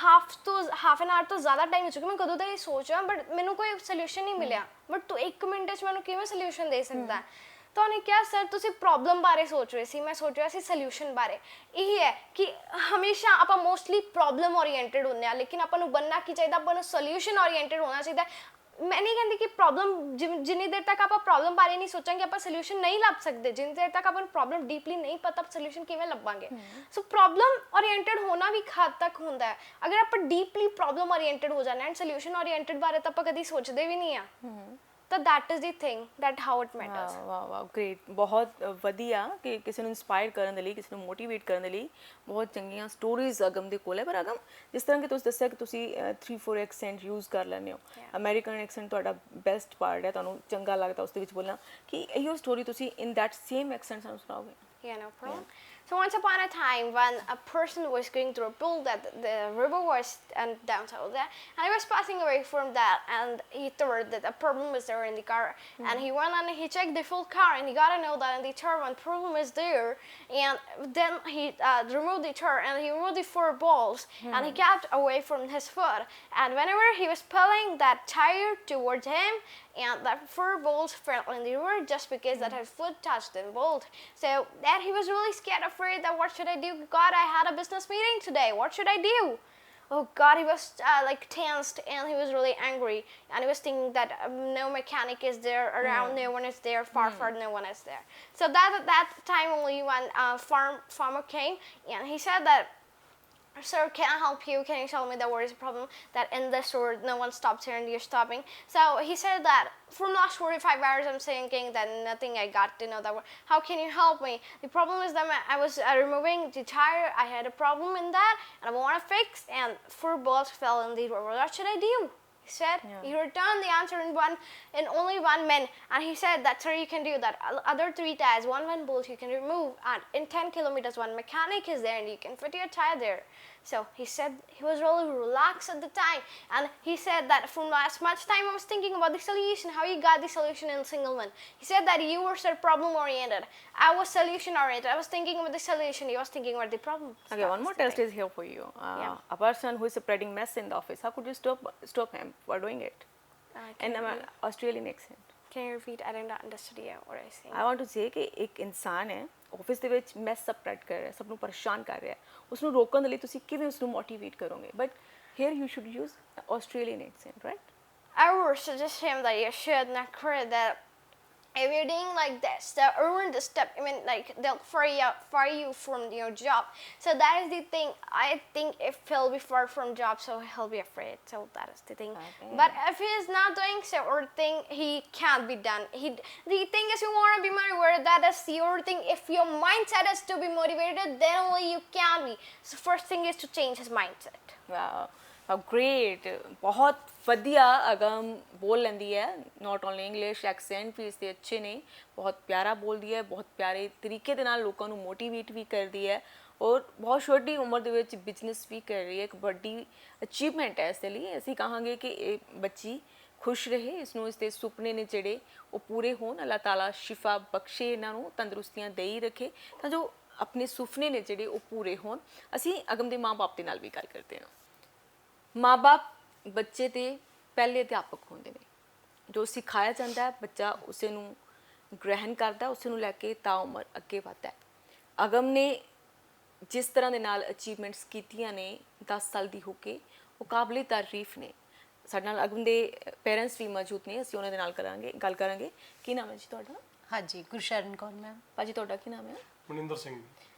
half an hour ਤੋਂ ਜ਼ਿਆਦਾ ਟਾਈਮ ਹੋ ਚੁੱਕਾ ਮੈਂ ਕਦੋਂ ਦਾ ਇਹ ਸੋਚ ਰਿਹਾ ਬਟ ਮੈਨੂੰ ਕੋਈ ਸੋਲੂਸ਼ਨ ਨਹੀਂ ਮਿਲਿਆ ਬਟ ਤੂੰ 1 ਮਿੰਟ 'ਚ ਮੈਨੂੰ ਕਿਵੇਂ ਸੋਲੂਸ਼ਨ ਦੇ ਸਕਦਾ ਹੈ? ਤਾਂ ਉਹਨੇ ਕਿਹਾ ਸਰ ਤੁਸੀਂ ਪ੍ਰੋਬਲਮ ਬਾਰੇ ਸੋਚ ਰਹੇ ਸੀ ਮੈਂ ਸੋਚ ਰਿਹਾ ਸੀ ਸੋਲੂਸ਼ਨ ਬਾਰੇ। ਇਹ ਹੈ ਕਿ ਹਮੇਸ਼ਾ ਆਪਾਂ ਮੋਸਟਲੀ ਪ੍ਰੋਬਲਮ ਓਰੀਐਂਟਡ ਹੁੰਦੇ ਆ ਲੇਕਿਨ ਆਪਾਂ ਨੂੰ ਬਣਨਾ ਕੀ ਚਾਹੀਦਾ ਆਪਾਂ ਨੂੰ ਸੋਲੂਸ਼ਨ ਓਰੀਐਂਟਡ ਹੋਣਾ ਚਾਹੀਦਾ। ਮੈਂ ਨਹੀਂ ਕਹਿੰਦੀ ਕਿ ਪ੍ਰੋਬਲਮ ਜਿੰਨੀ ਦੇਰ ਤੱਕ ਆਪਾਂ ਪ੍ਰੋਬਲਮ ਬਾਰੇ ਨਹੀਂ ਸੋਚਾਂਗੇ ਆਪਾਂ ਸੋਲੂਸ਼ਨ ਨਹੀਂ ਲੱਭ ਸਕਦੇ ਜਿੰਨੀ ਦੇਰ ਤੱਕ ਆਪਾਂ ਨੂੰ ਪ੍ਰੋਬਲਮ ਡੀਪਲੀ ਨਹੀਂ ਪਤਾ ਸੋਲੂਸ਼ਨ ਕਿਵੇਂ ਲੱਭਾਂਗੇ। ਸੋ ਪ੍ਰੋਬਲਮ ਓਰੀਐਂਟਡ ਹੋਣਾ ਵੀ ਇੱਕ ਹੱਦ ਤੱਕ ਹੁੰਦਾ ਹੈ ਅਗਰ ਆਪਾਂ ਡੀਪਲੀ ਪ੍ਰੋਬਲਮ ਓਰੀਐਂਟਡ ਹੋ ਜਾਣਾ ਐਂਡ ਸੋਲੂਸ਼ਨ ਓਰੀਐਂਟਡ ਬਾਰੇ ਤਾਂ ਆਪਾਂ ਕਦੀ ਸੋਚਦੇ ਵੀ ਨਹੀਂ ਆ ਤਾਂ that is the thing that how it matters। ਵਾਹ ਵਾਹ ਗ੍ਰੇਟ ਬਹੁਤ ਵਧੀਆ ਕਿ ਕਿਸੇ ਨੂੰ ਇਨਸਪਾਇਰ ਕਰਨ ਦੇ ਲਈ ਕਿਸੇ ਨੂੰ ਮੋਟੀਵੇਟ ਕਰਨ ਦੇ ਲਈ ਬਹੁਤ ਚੰਗੀਆਂ ਸਟੋਰੀਜ਼ ਅਗਮ ਦੇ ਕੋਲ ਹੈ। ਪਰ ਅਗਮ ਜਿਸ ਤਰ੍ਹਾਂ ਕਿ ਤੁਸੀਂ ਦੱਸਿਆ ਕਿ ਤੁਸੀਂ 3-4 ਐਕਸੈਂਟ ਯੂਜ਼ ਕਰ ਲੈਂਦੇ ਹੋ ਅਮਰੀਕਨ ਐਕਸੈਂਟ ਤੁਹਾਡਾ ਬੈਸਟ ਪਾਰਟ ਹੈ ਤੁਹਾਨੂੰ ਚੰਗਾ ਲੱਗਦਾ ਉਸ ਦੇ ਵਿੱਚ ਬੋਲਣਾ ਕਿ ਇਹੋ ਸਟੋਰੀ ਤੁਸੀਂ ਇਨ ਦੈਟ ਸੇਮ ਐਕਸੈਂਟ ਸਾਨੂੰ ਸੁਣਾਓਗੇ? Yeah, no problem. So once upon a time, when a person was going through a pool, that the river was downtown there, and he was passing away from that, and he thought that a problem was there in the car, and he went and he checked the full car, and he got to know that in the tire one problem is there, and then he removed the tire, and he removed the 4 balls, and he kept away from his foot, and whenever he was pulling that tire towards him, and that 4 balls fell in the river just because that his foot touched the bolt. So that he was really scared, afraid that what should I do? God, I had a business meeting today. What should I do? Oh God, he was like tensed and he was really angry and he was thinking that no mechanic is there around, no one is there, far no one is there. So that time only when farmer came and he said that, sir, can I help you? Can you tell me that what is the problem? That in this store no one stops here and you're stopping. So he said that for the last 45 hours I'm thinking that nothing I got to know that. How can you help me? The problem is that I was removing the tire. I had a problem in that and I want to fix and 4 balls fell in the river. What should I do? He said, he returned the answer in only 1 minute, and he said that sir, you can do that. Other 3 tires, one bolt you can remove, and in 10 kilometers, one mechanic is there, and you can fit your tire there. So he said he was really relaxed at the time, and he said that from as much time I was thinking about the solution, how you got the solution in a single one. He said that you were sir problem oriented, I was solution oriented. I was thinking about the solution, he was thinking about the problem. Okay, one more test is here for you. A person who is spreading mess in the office, how could you stop him for doing it? In an Australian accent. Can you repeat? I did not understand you what I was saying. I want to say ਕਿ ਇੱਕ ਇਨਸਾਨ ਹੈ office ਦੇ ਵਿੱਚ mess spread ਕਰ ਰਿਹਾ ਸਭ ਨੂੰ ਪਰੇਸ਼ਾਨ ਕਰ ਰਿਹਾ ਉਸ ਨੂੰ ਰੋਕਣ ਦੇ ਲਈ ਤੁਸੀਂ ਕਿਵੇਂ ਉਸ ਨੂੰ ਮੋਟੀਵੇਟ ਕਰੋਗੇ but hair you should use Australian accent right I would suggest him that you should not create that if you're doing like this, they'll ruin the step. I mean, like they'll fire you from your job. So that is the thing. I think if he'll be fired from job, so he'll be afraid. So that is the thing. Okay. But if he is not doing so, or thing he can't be done. The thing is, you want to be motivated. That is your thing. If your mindset is to be motivated, then only you can be. So first thing is to change his mindset. Wow great ਬਹੁਤ ਵਧੀਆ ਅਗਮ ਬੋਲ ਲੈਂਦੀ ਹੈ not only English accent ਵੀ ਇਸਦੇ ਅੱਛੇ ਨੇ ਬਹੁਤ ਪਿਆਰਾ ਬੋਲਦੀ ਹੈ ਬਹੁਤ ਪਿਆਰੇ ਤਰੀਕੇ ਦੇ ਨਾਲ ਲੋਕਾਂ ਨੂੰ ਮੋਟੀਵੇਟ ਵੀ ਕਰਦੀ ਹੈ ਔਰ ਬਹੁਤ ਛੋਟੀ ਉਮਰ ਦੇ ਵਿੱਚ ਬਿਜ਼ਨਸ ਵੀ ਕਰ ਰਹੀ ਹੈ ਇੱਕ ਵੱਡੀ ਅਚੀਵਮੈਂਟ ਹੈ ਇਸ ਦੇ ਲਈ ਅਸੀਂ ਕਹਾਂਗੇ ਕਿ ਇਹ ਬੱਚੀ ਖੁਸ਼ ਰਹੇ ਇਸਨੂੰ ਇਸਦੇ ਸੁਪਨੇ ਨੇ ਜਿਹੜੇ ਉਹ ਪੂਰੇ ਹੋਣ ਅੱਲਾਹ ਤਾਲਾ ਸ਼ਿਫਾ ਬਖਸ਼ੇ ਇਹਨਾਂ ਨੂੰ ਤੰਦਰੁਸਤੀਆਂ ਦੇ ਹੀ ਰੱਖੇ ਤਾਂ ਜੋ ਆਪਣੇ ਸੁਪਨੇ ਨੇ ਜਿਹੜੇ ਉਹ ਪੂਰੇ ਹੋਣ ਅਸੀਂ ਅਗਮ ਦੇ ਮਾਂ-ਬਾਪ ਦੇ ਨਾਲ ਵੀ ਗੱਲ ਕਰਦੇ ਹਾਂ ਮਾਂ-ਬਾਪ ਬੱਚੇ ਦੇ ਪਹਿਲੇ ਅਧਿਆਪਕ ਹੁੰਦੇ ਨੇ ਜੋ ਸਿਖਾਇਆ ਜਾਂਦਾ ਹੈ ਬੱਚਾ ਉਸੇ ਨੂੰ ਗ੍ਰਹਿਣ ਕਰਦਾ ਉਸੇ ਨੂੰ ਲੈ ਕੇ ਤਾਂ ਉਮਰ ਅੱਗੇ ਵੱਧਦਾ ਹੈ ਅਗਮ ਨੇ ਜਿਸ ਤਰ੍ਹਾਂ ਦੇ ਨਾਲ ਅਚੀਵਮੈਂਟਸ ਕੀਤੀਆਂ ਨੇ 10 ਸਾਲ ਦੀ ਹੋ ਕੇ ਉਹ ਕਾਬਲੇ ਤਾਰੀਫ ਨੇ ਸਾਡੇ ਨਾਲ ਅਗਮ ਦੇ ਪੇਰੈਂਟਸ ਵੀ ਮੌਜੂਦ ਨੇ ਅਸੀਂ ਉਹਨਾਂ ਦੇ ਨਾਲ ਗੱਲ ਕਰਾਂਗੇ ਕੀ ਨਾਮ ਹੈ ਜੀ ਤੁਹਾਡਾ ਹਾਂਜੀ ਗੁਰਸ਼ਰਨ ਕੌਰ ਮੈਮ ਭਾਜੀ ਤੁਹਾਡਾ ਕੀ ਨਾਮ ਹੈ ਮਨਿੰਦਰ ਸਿੰਘ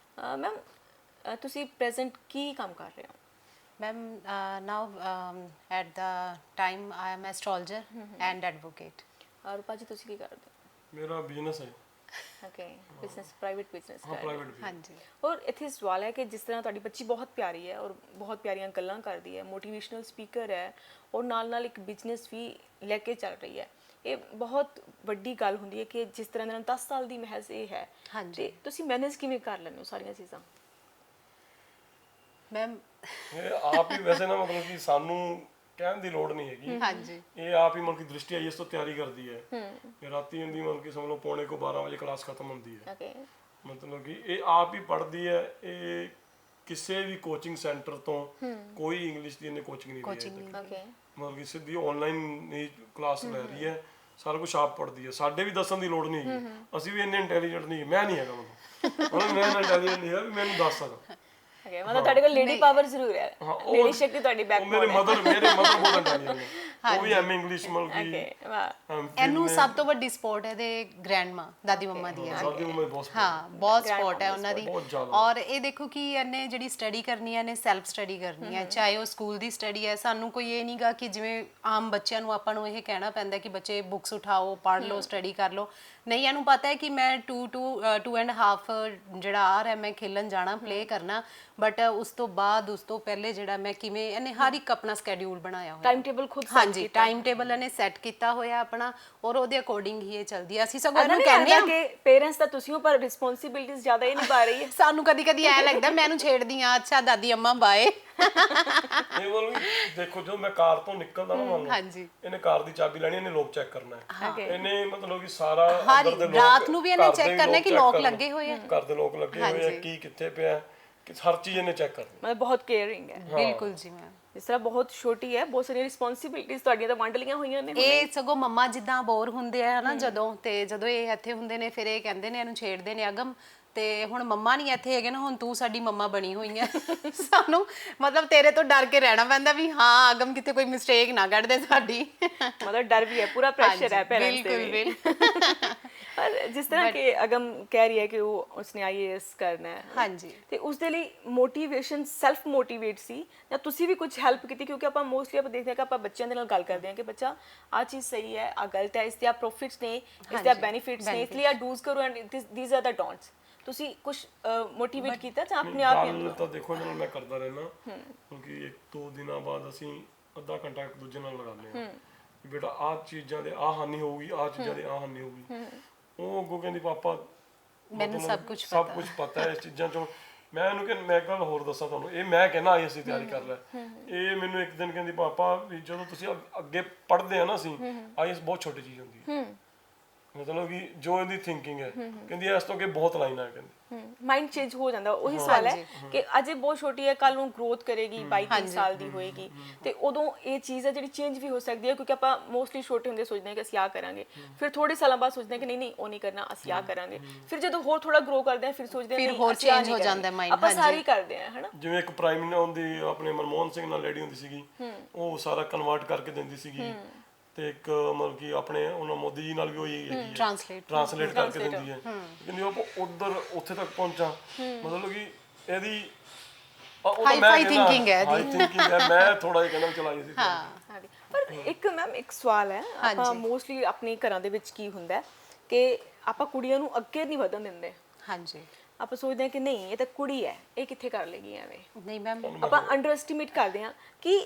ਮੈਮ ਤੁਸੀਂ ਪ੍ਰੈਜ਼ੈਂਟ ਕੀ ਕੰਮ ਕਰ ਰਹੇ ਹੋ Ma'am, now at the time I am astrologer and advocate. ਔਰ ਭਾਜੀ ਤੁਸੀਂ ਕੀ ਕਰਦੇ ਹੋ ਮੇਰਾ ਬਿਜ਼ਨਸ ਹੈ ਓਕੇ ਬਿਜ਼ਨਸ ਪ੍ਰਾਈਵੇਟ ਬਿਜ਼ਨਸ ਹਾਂ ਪ੍ਰਾਈਵੇਟ ਵੀ ਹਾਂਜੀ ਔਰ ਇੱਥੇ ਸਵਾਲ ਹੈ ਕਿ ਜਿਸ ਤਰ੍ਹਾਂ ਤੁਹਾਡੀ ਬੱਚੀ ਬਹੁਤ ਪਿਆਰੀ ਹੈ ਔਰ ਬਹੁਤ ਪਿਆਰੀਆਂ ਗੱਲਾਂ ਕਰਦੀ ਹੈ ਮੋਟੀਵੇਸ਼ਨਲ ਸਪੀਕਰ ਹੈ ਔਰ ਨਾਲ ਨਾਲ ਇੱਕ ਬਿਜ਼ਨਸ ਵੀ ਲੈ ਕੇ ਚੱਲ ਰਹੀ ਹੈ ਇਹ ਬਹੁਤ ਵੱਡੀ ਗੱਲ ਹੁੰਦੀ ਹੈ ਕਿ ਜਿਸ ਤਰ੍ਹਾਂ ਦੇ ਨਾਲ 10 ਸਾਲ ਦੀ ਮਹਿਜ਼ ਇਹ ਹੈ ਤੇ ਤੁਸੀਂ ਮੈਨੇਜ ਕਿਵੇਂ ਕਰ ਲੈਂਦੇ ਹੋ ਸਾਰੀਆਂ ਚੀਜ਼ਾਂ ਮੈਮ ਇਹ ਆਪ ਹੀ ਵੈਸੇ ਨਾ ਮਤਲਬ ਕਿ ਸਾਨੂੰ ਕਹਿਣ ਦੀ ਲੋੜ ਨਹੀਂ ਹੈਗੀ ਹਾਂਜੀ ਇਹ ਆਪ ਹੀ ਮਤਲਬ ਕਿ ਦ੍ਰਿਸ਼ਟੀ ਆਈ ਇਸ ਤੋਂ ਤਿਆਰੀ ਕਰਦੀ ਹੈ ਫਿਰ ਰਾਤੀ ਹੁੰਦੀ ਮਤਲਬ ਕਿ ਸਮਝ ਲਓ 11:45 ਵਜੇ ਕਲਾਸ ਖਤਮ ਹੁੰਦੀ ਹੈ ਓਕੇ ਮਤਲਬ ਕਿ ਇਹ ਆਪ ਹੀ ਪੜ੍ਹਦੀ ਹੈ, ਇਹ ਕਿਸੇ ਵੀ ਕੋਚਿੰਗ ਸੈਂਟਰ ਤੋਂ ਕੋਈ ਇੰਗਲਿਸ਼ ਦੀ ਇਹਨੇ ਕੋਚਿੰਗ ਨਹੀਂ ਲਈ ਹੈ। ਓਕੇ ਮਤਲਬ ਕਿ ਸਿੱਧੀ ਆਨਲਾਈਨ ਹੀ ਕਲਾਸ ਲੈ ਰਹੀ ਹੈ, ਸਾਰਾ ਕੁਝ ਆਪ ਪੜ੍ਹਦੀ ਹੈ। ਸਾਡੇ ਵੀ ਦੱਸਣ ਦੀ ਲੋੜ ਨਹੀਂ ਹੈਗੀ, ਅਸੀਂ ਵੀ ਇੰਨੇ ਇੰਟੈਲੀਜੈਂਟ ਨਹੀਂ, ਮੈਂ ਨਹੀਂ ਹੈਗਾ ਮਤਲਬ ਮੈਂ ਇੰਟੈਲੀਜੈਂਟ ਨਹੀਂ ਹੈ ਵੀ ਮੈਨੂੰ ਦੱਸ ਸਕਦਾ। ਓਕੇ ਮਤਲਬ ਤੁਹਾਡੇ ਕੋਲ ਲੇਡੀ ਪਾਵਰ ਜ਼ਰੂਰ ਹੈ, ਲੇਡੀ ਸ਼ਕਤੀ ਤੁਹਾਡੀ ਉਹ ਬੈਕਬੋਨ ਮੇਰੇ ਹੈ। ਮਦਰ ਬਹੁਤ ਇੰਟੈਲੀਜੈਂਟ ਨੇ, ਉਹ ਵੀ ਐਮਏ ਇੰਗਲਿਸ਼ ਮਤਲਬ ਕਿ ਓਕੇ ਵਾਹ ਇਹਨੂੰ ਸਭ ਤੋਂ ਵੱਡੀ ਸਪੋਰਟ ਇਹਦੇ ਗ੍ਰੈਂਡਮਾ ਦਾਦੀ ਮੰਮਾ ਦੀ ਹੈ। ਸਾਡੀ ਉਮਰ ਬਹੁਤ ਹਾਂ ਬਹੁਤ ਸਪੋਰਟ ਹੈ ਉਹਨਾਂ ਦੀ। ਬਹੁਤ ਜ਼ਿਆਦਾ। ਔਰ ਇਹ ਦੇਖੋ ਕਿ ਇਹਨੇ ਜਿਹੜੀ ਸਟੱਡੀ ਕਰਨੀ ਹੈ ਇਹਨੇ ਸੈਲਫ ਸਟੱਡੀ ਕਰਨੀ ਹੈ, ਚਾਹੇ ਉਹ ਸਕੂਲ ਦੀ ਸਟੱਡੀ ਹੈ। ਸਾਨੂੰ ਕੋਈ ਇਹ ਨਹੀਂਗਾ ਕਿ ਜਿਵੇਂ ਆਮ ਬੱਚਿਆਂ ਨੂੰ ਆਪਾਂ ਨੂੰ ਇਹ ਕਹਿਣਾ ਪੈਂਦਾ ਕਿ ਬੱਚੇ ਬੁੱਕਸ ਉਠਾਓ, ਪੜ੍ਹ ਲਓ, ਸਟੱਡੀ ਕਰ ਲਓ। ਨਹੀਂ, ਇਹਨੂੰ ਪਤਾ ਹੈ ਕਿ ਮੈਂ 2 ਐਂਡ ਹਾਫ ਜਿਹੜਾ ਆਰ ਹੈ ਮੈਂ ਖੇਲਣ ਜਾਣਾ, ਪਲੇ ਕਰਨਾ, ਬਟ ਉਸ ਤੋਂ ਬਾਅਦ ਉਸ ਤੋਂ ਪਹਿਲੇ ਜਿਹੜਾ ਮੈਂ ਕਿਵੇਂ ਇਹਨੇ ਹਰ ਇੱਕ ਆਪਣਾ ਸਕੇਡਿਊਲ ਬਣਾਇਆ ਹੋਇਆ। ਟਾਈਮ ਟੇਬਲ ਖੁਦ ਹਾਂਜੀ, ਟਾਈਮ ਟੇਬਲ ਇਹਨੇ ਸੈੱਟ ਕੀਤਾ ਹੋਇਆ ਆਪਣਾ, ਔਰ ਉਹਦੇ ਅਕੋਰਡਿੰਗ ਹੀ ਇਹ ਚੱਲਦੀ ਹੈ। ਅਸੀਂ ਸਗੋਂ ਇਹਨੂੰ ਇਹਨੂੰ ਕਹਿੰਦੇ ਕਹਿੰਦੇ ਆ ਕਿ ਪੇਰੈਂਟਸ ਤਾਂ ਤੁਸੀਂ ਹੋ ਪਰ ਰਿਸਪੌਂਸਿਬਿਲਿਟੀਜ਼ ਜ਼ਿਆਦਾ ਹੀ ਨਿਭਾ ਰਹੀ ਹੈ। ਸਾਨੂੰ ਕਦੀ ਕਦੀ ਐ ਲੱਗਦਾ ਮੈਂ ਇਹਨੂੰ ਛੇੜਦੀ ਆ, ਅੱਛਾ ਦਾਦੀ ਅੰਮਾ ਬਾਏ। ਇਹ ਵੱਲ ਵੀ ਦੇਖੋ, ਜਦੋਂ ਮੈਂ ਕਾਰ ਤੋਂ ਨਿਕਲਦਾ ਨਾ ਮੰਨ ਲਓ, ਹਾਂਜੀ। ਇਹਨੇ ਕਾਰ ਦੀ ਚਾਬੀ ਲੈਣੀ, ਇਹਨੇ ਲੋਕ ਚੈੱਕ ਕਰਨਾ ਹੈ। ਇਹਨੇ ਮਤਲਬ ਕਿ ਸਾਰਾ ਹਰ ਅੰਦਰ ਦੇ ਲੋਕ, ਰਾਤ ਨੂੰ ਵੀ ਇਹਨੇ ਘਰ ਦੇ ਚੈੱਕ ਵੀ ਕਰਨਾ ਕਿ check ਲੋਕ ਕਰਨੇ, ਲੱਗੇ ਹੋਏ ਆ। ਘਰ ਦੇ ਲੋਕ ਲੱਗੇ ਹੋਏ ਆ, ਕੀ ਕਿੱਥੇ ਪਿਆ, ਕਿ ਹਰ ਚੀਜ਼ ਇਹਨੇ ਚੈੱਕ ਕਰਨੀ। ਮਤਲਬ ਬਹੁਤ ਕੇਅਰਿੰਗ ਹੈ। ਬਿਲਕੁਲ ਜੀ ਮੈਮ। ਇਸ ਤਰ੍ਹਾਂ ਬਹੁਤ ਛੋਟੀ ਹੈ, ਬਹੁਤ ਸਾਰੀਆਂ ਰਿਸਪੌਂਸਿਬਿਲਿਟੀਜ਼ ਤੁਹਾਡੀਆਂ ਤਾਂ ਵੰਡ ਲੀਆਂ ਹੋਈਆਂ ਨੇ। ਇਹ ਸਗੋਂ ਮੰਮਾ ਜਿੱਦਾਂ ਬੋਰ ਹੁੰਦੇ ਆ ਨਾ ਜਦੋਂ ਇਹ ਇੱਥੇ ਹੁੰਦੇ ਨੇ, ਫਿਰ ਇਹ ਕਹਿੰਦੇ ਨੇ ਇਹਨੂੰ ਛੇੜਦੇ ਨੇ, ਅਗਮ ਤੇ ਹੁਣ ਮੰਮਾ ਨਹੀਂ ਇੱਥੇ ਹੈਗੇ ਨਾ, ਹੁਣ ਤੂੰ ਸਾਡੀ ਮੰਮਾ ਬਣੀ ਹੋਈ ਹੈ। ਸਾਨੂੰ ਮਤਲਬ ਤੇਰੇ ਤੋਂ ਡਰ ਕੇ ਰਹਿਣਾ ਪੈਂਦਾ ਵੀ ਹਾਂ ਅਗਮ ਕਿਤੇ ਕੋਈ ਮਿਸਟੇਕ ਨਾ ਕੱਢ ਦੇ ਸਾਡੀ। ਮਤਲਬ ਡਰ ਵੀ ਹੈ, ਪੂਰਾ ਪ੍ਰੈਸ਼ਰ ਹੈ ਪੇਰੈਂਟਸ ਤੇ ਵੀ। ਬਿਲਕੁਲ। ਪਰ ਜਿਸ ਤਰ੍ਹਾਂ ਕਿ ਅਗਮ ਕਹਿ ਰਹੀ ਹੈ ਕਿ ਉਹ ਉਸਨੇ ਆਈਏਐਸ ਕਰਨਾ ਹੈ, ਹਾਂਜੀ। ਤੇ ਉਸ ਦੇ ਲਈ ਮੋਟੀਵੇਸ਼ਨ ਸੈਲਫ ਮੋਟੀਵੇਟ ਸੀ ਜਾਂ ਤੁਸੀਂ ਵੀ ਕੁਝ ਹੈਲਪ ਕੀਤੀ? ਕਿਉਂਕਿ ਆਪਾਂ ਮੋਸਟਲੀ ਆਪਾਂ ਦੇਖਦੇ ਹਾਂ ਕਿ ਆਪਾਂ ਬੱਚਿਆਂ ਦੇ ਨਾਲ ਗੱਲ ਕਰਦੇ ਹਾਂ ਕਿ ਬੱਚਾ ਆ ਚੀਜ਼ ਸਹੀ ਹੈ, ਆ ਗਲਤ ਹੈ, ਇਸ ਦੇ ਆ ਪ੍ਰੋਫਿਟਸ ਨੇ, ਇਸ ਦੇ ਆ ਬੈਨੀਫਿਟਸ ਨੇ, ਇਸ ਲਈ ਆ ਡੂਜ਼ ਕਰੋ ਐਂਡ ਥੀਸ ਆਰ ਦ ਡੋਂਟਸ। ਤੁਸੀਂ ਕੁਝ ਮੋਟੀਵੇਟ ਕੀਤਾ ਜਾਂ ਆਪਣੇ ਆਪ ਹੀ? ਗੱਲ ਤਾਂ ਦੇਖੋ ਜਦੋਂ ਮੈਂ ਕਰਦਾ ਰਹਿਣਾ, ਕਿਉਂਕਿ 1-2 ਦਿਨਾਂ ਬਾਅਦ ਅਸੀਂ ਅੱਧਾ ਘੰਟਾ ਇੱਕ ਦੂਜੇ ਨਾਲ ਲਗਾਉਂਦੇ ਹਾਂ ਕਿ ਬੇਟਾ ਆਹ ਚੀਜ਼ਾਂ ਦੇ ਆਹ ਹਾਨੀ ਹੋਊਗੀ, ਆਹ ਚੀਜ਼ਾਂ ਦੇ ਆਹ ਹਾਨੀ ਹੋਊਗੀ। ਉਹ ਅੱਗੋਂ ਕਹਿੰਦੀ ਪਾਪਾ ਮੈਨੂੰ ਸਭ ਕੁਝ ਪਤਾ ਹੈ ਇਸ ਚੀਜ਼ਾਂ ਚੋਂ। ਮੈਂ ਇਹਨੂੰ ਕਹਿੰਦਾ, ਮੈਂ ਇੱਕ ਗੱਲ ਹੋਰ ਦੱਸਾਂ ਤੁਹਾਨੂੰ, ਇਹ ਮੈਂ ਕਹਿੰਦਾ ਆਈ ਅਸੀਂ ਤਿਆਰੀ ਕਰ ਲੈ, ਇਹ ਮੈਨੂੰ ਇੱਕ ਦਿਨ ਕਹਿੰਦੀ ਪਾਪਾ ਵੀ ਜਦੋਂ ਤੁਸੀਂ ਅੱਗੇ ਪੜ੍ਹਦੇ ਆ ਨਾ ਅਸੀਂ, ਆਈਐਸ ਬਹੁਤ ਛੋਟੀ ਚੀਜ਼ ਹੁੰਦੀ ਹੈ। ਮਤਲਬ ਕਿ ਜੋ ਇਹਦੀ ਥਿੰਕਿੰਗ ਹੈ, ਕਹਿੰਦੀ ਇਸ ਤੋਂ ਅੱਗੇ ਬਹੁਤ ਲਾਈਨਾਂ ਹੈ, ਕਹਿੰਦੀ ਮਾਈਂਡ ਚੇਂਜ ਹੋ ਜਾਂਦਾ। ਉਹੀ ਸਵਾਲ ਹੈ ਕਿ ਅਜੇ ਬਹੁਤ ਛੋਟੀ ਹੈ, ਕੱਲ ਨੂੰ ਗਰੋਥ ਕਰੇਗੀ, 22 ਸਾਲ ਦੀ ਹੋਏਗੀ, ਤੇ ਉਦੋਂ ਇਹ ਚੀਜ਼ ਹੈ ਜਿਹੜੀ ਚੇਂਜ ਵੀ ਹੋ ਸਕਦੀ ਹੈ। ਕਿਉਂਕਿ ਆਪਾਂ ਮੋਸਟਲੀ ਛੋਟੇ ਹੁੰਦੇ ਸੋਚਦੇ ਹਾਂ ਕਿ ਅਸੀਂ ਆ ਕਰਾਂਗੇ, ਫਿਰ ਥੋੜੇ ਸਾਲਾਂ ਬਾਅਦ ਸੋਚਦੇ ਹਾਂ ਕਿ ਨਹੀਂ ਉਹ ਨਹੀਂ ਕਰਨਾ, ਅਸੀਂ ਆ ਕਰਾਂਗੇ। ਫਿਰ ਜਦੋਂ ਹੋਰ ਥੋੜਾ ਗਰੋ ਕਰਦੇ ਹਾਂ ਫਿਰ ਸੋਚਦੇ ਹਾਂ ਫਿਰ ਨਹੀਂ ਹੋਰ ਅਸੀਂ ਆਹ change ਨਹੀਂ ਹੋ ਜਾਂਦਾ ਕਰਾਂਗੇ। mind, ਆਪਾਂ ਹਾਂਜੀ। ਸਾਰੀ ਕਰਦੇ ਹਾਂ, ਹਨਾ। ਜਿਵੇਂ ਇੱਕ ਪ੍ਰਾਈਮ ਮਿਨਿਸਟਰ ਹੁੰਦੀ ਆਪਣੇ ਮਨਮੋਹਨ ਸਿੰਘ ਨਾਲ ਲੇਡੀ ਹੁੰਦੀ ਸੀਗੀ, ਉਹ ਸਾਰਾ ਕਨਵਰਟ ਕਰਕੇ ਦਿੰਦੀ ਸੀਗੀ, ਤੇ ਇੱਕ ਮਤਲਬ ਕਿ ਆਪਣੇ ਉਹਨਾਂ ਮੋਦੀ ਜੀ ਨਾਲ ਵੀ ਉਹੀ ਹੈਗੀ ਹੈ, ਟ੍ਰਾਂਸਲੇਟ ਕਰਕੇ ਦਿੰਦੀ ਹੈ। ਕਹਿੰਦੀ ਉਹ ਉੱਥੇ ਤੱਕ ਪਹੁੰਚਾ, ਮਤਲਬ ਕਿ ਇਹਦੀ ਹਾਈ ਥਿੰਕਿੰਗ ਹੈ ਹਾਈ ਥਿੰਕਿੰਗ ਹੈ। ਮੈਂ ਥੋੜਾ ਜਿਹਾ ਕਹਿੰਦਾ ਚਲਾਈ ਸੀ। ਹਾਂਜੀ। ਪਰ ਇੱਕ ਮੈਮ ਇੱਕ ਸਵਾਲ ਹੈ, ਆਪਾਂ ਮੋਸਟਲੀ ਆਪਣੇ ਘਰਾਂ ਦੇ ਵਿੱਚ ਕੀ ਹੁੰਦਾ ਕਿ ਆਪਾਂ ਕੁੜੀਆਂ ਨੂੰ ਅੱਗੇ ਨਹੀਂ ਵਧਣ ਦਿੰਦੇ। ਹਾਂਜੀ। ਆਪਾਂ ਸੋਚਦੇ ਹਾਂ ਕਿ ਨਹੀਂ ਇਹ ਤਾਂ ਕੁੜੀ ਹੈ, ਇਹ ਕਿੱਥੇ ਕਰ ਲੇਗੀ ਐਵੇਂ। ਨਹੀਂ ਮੈਮ, ਆਪਾਂ ਅੰਡਰ ਐਸਟੀਮੇਟ ਕਰਦੇ ਹਾਂ। ਕਿ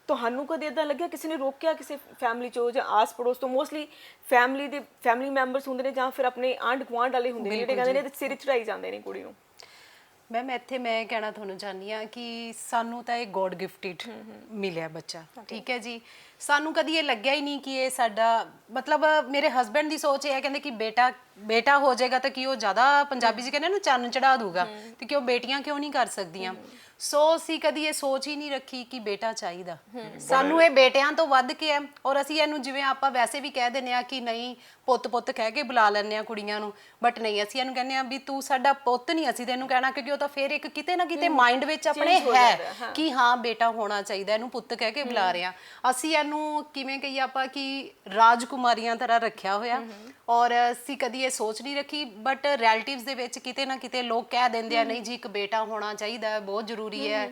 ਤੁਹਾਨੂੰ ਕਦੇ ਇਦਾਂ ਲੱਗਿਆ ਕਿਸੇ ਨੇ ਰੋਕਿਆ ਕਿਸੇ ਫੈਮਿਲੀ ਚੋਂ ਜਾਂ ਆਸ ਪੜੋਸ ਤੋਂ? ਮੋਸਟਲੀ ਫੈਮਿਲੀ ਮੈਂਬਰਸ ਹੁੰਦੇ ਨੇ ਜਾਂ ਫਿਰ ਆਪਣੇ ਆਂਢ ਗੁਆਂਢ ਵਾਲੇ ਹੁੰਦੇ ਨੇ ਜਿਹੜੇ ਕਹਿੰਦੇ ਨੇ ਤੇ ਸਿਰ ਚੜਾਈ ਜਾਂਦੇ ਨੇ ਕੁੜੀ ਨੂੰ। ਮੈਮ ਇੱਥੇ ਮੈਂ ਕਹਿਣਾ ਤੁਹਾਨੂੰ ਚਾਹੁੰਦੀ ਹਾਂ ਕਿ ਸਾਨੂੰ ਤਾਂ ਇਹ ਗੋਡ ਗਿਫਟਡ ਮਿਲਿਆ ਬੱਚਾ, ਠੀਕ ਹੈ ਜੀ। ਸਾਨੂੰ ਕਦੀ ਇਹ ਲੱਗਿਆ ਹੀ ਨਹੀਂ ਕਿ ਇਹ ਸਾਡਾ ਮਤਲਬ ਮੇਰੇ ਹਸਬੈਂਡ ਦੀ ਸੋਚ ਇਹ ਹੈ, ਕਹਿੰਦੇ ਕਿ ਬੇਟਾ ਹੋ ਜਾਏਗਾ ਤਾਂ ਕਿ ਉਹ ਜ਼ਿਆਦਾ ਪੰਜਾਬੀ 'ਚ ਕਹਿੰਦੇ ਨਾ ਚੰਨ ਚੜਾ ਦੂਗਾ, ਤੇ ਕਿ ਉਹ ਬੇਟੀਆਂ ਕਿਉਂ ਨਹੀਂ ਕਰ ਸਕਦੀਆਂ। ਸੋ ਅਸੀਂ ਕਦੀ ਇਹ ਸੋਚ ਹੀ ਨਹੀਂ ਰੱਖੀ ਕਿ ਬੇਟਾ ਚਾਹੀਦਾ ਸਾਨੂੰ। ਇਹ ਬੇਟਿਆਂ ਤੋਂ ਵੱਧ ਕੇ ਹੈ। ਔਰ ਅਸੀਂ ਇਹਨੂੰ ਜਿਵੇਂ ਆਪਾਂ ਵੈਸੇ ਵੀ ਕਹਿ ਦਿੰਦੇ ਆ ਕਿ ਨਹੀਂ ਪੁੱਤ ਕਹਿ ਕੇ ਬੁਲਾ ਲੈਂਦੇ ਆ ਕੁੜੀਆਂ ਨੂੰ, ਬਟ ਨਹੀਂ, ਅਸੀਂ ਇਹਨੂੰ ਕਹਿੰਦੇ ਆ ਵੀ ਤੂੰ ਸਾਡਾ ਪੁੱਤ ਨਹੀਂ ਅਸੀਂ ਤੈਨੂੰ ਕਹਿਣਾ, ਕਿਉਂਕਿ ਉਹ ਤਾਂ ਫਿਰ ਇੱਕ ਕਿਤੇ ਨਾ ਕਿਤੇ ਮਾਈਂਡ ਵਿੱਚ ਆਪਣੇ ਹੈ ਕਿ ਹਾਂ ਬੇਟਾ ਹੋਣਾ ਚਾਹੀਦਾ, ਇਹਨੂੰ ਪੁੱਤ ਕਹਿ ਕੇ ਬੁਲਾ ਰਹੇ ਆ ਅਸੀਂ। ਇਹਨੂੰ ਕਿਵੇਂ ਕਹੀਏ ਆਪਾਂ ਕਿ ਰਾਜਕੁਮਾਰੀਆਂ ਤਰ੍ਹਾਂ ਰੱਖਿਆ ਹੋਇਆ। ਔਰ ਅਸੀਂ ਕਦੀ ਇਹ ਸੋਚ ਨਹੀਂ ਰੱਖੀ, ਬਟ ਰਿਲੇਟਿਵਸ ਦੇ ਵਿੱਚ ਕਿਤੇ ਨਾ ਕਿਤੇ ਲੋਕ ਕਹਿ ਦਿੰਦੇ ਆ ਨਹੀਂ ਜੀ ਇੱਕ ਬੇਟਾ ਹੋਣਾ ਚਾਹੀਦਾ, ਬਹੁਤ ਜ਼ਰੂਰੀ ਹੈ,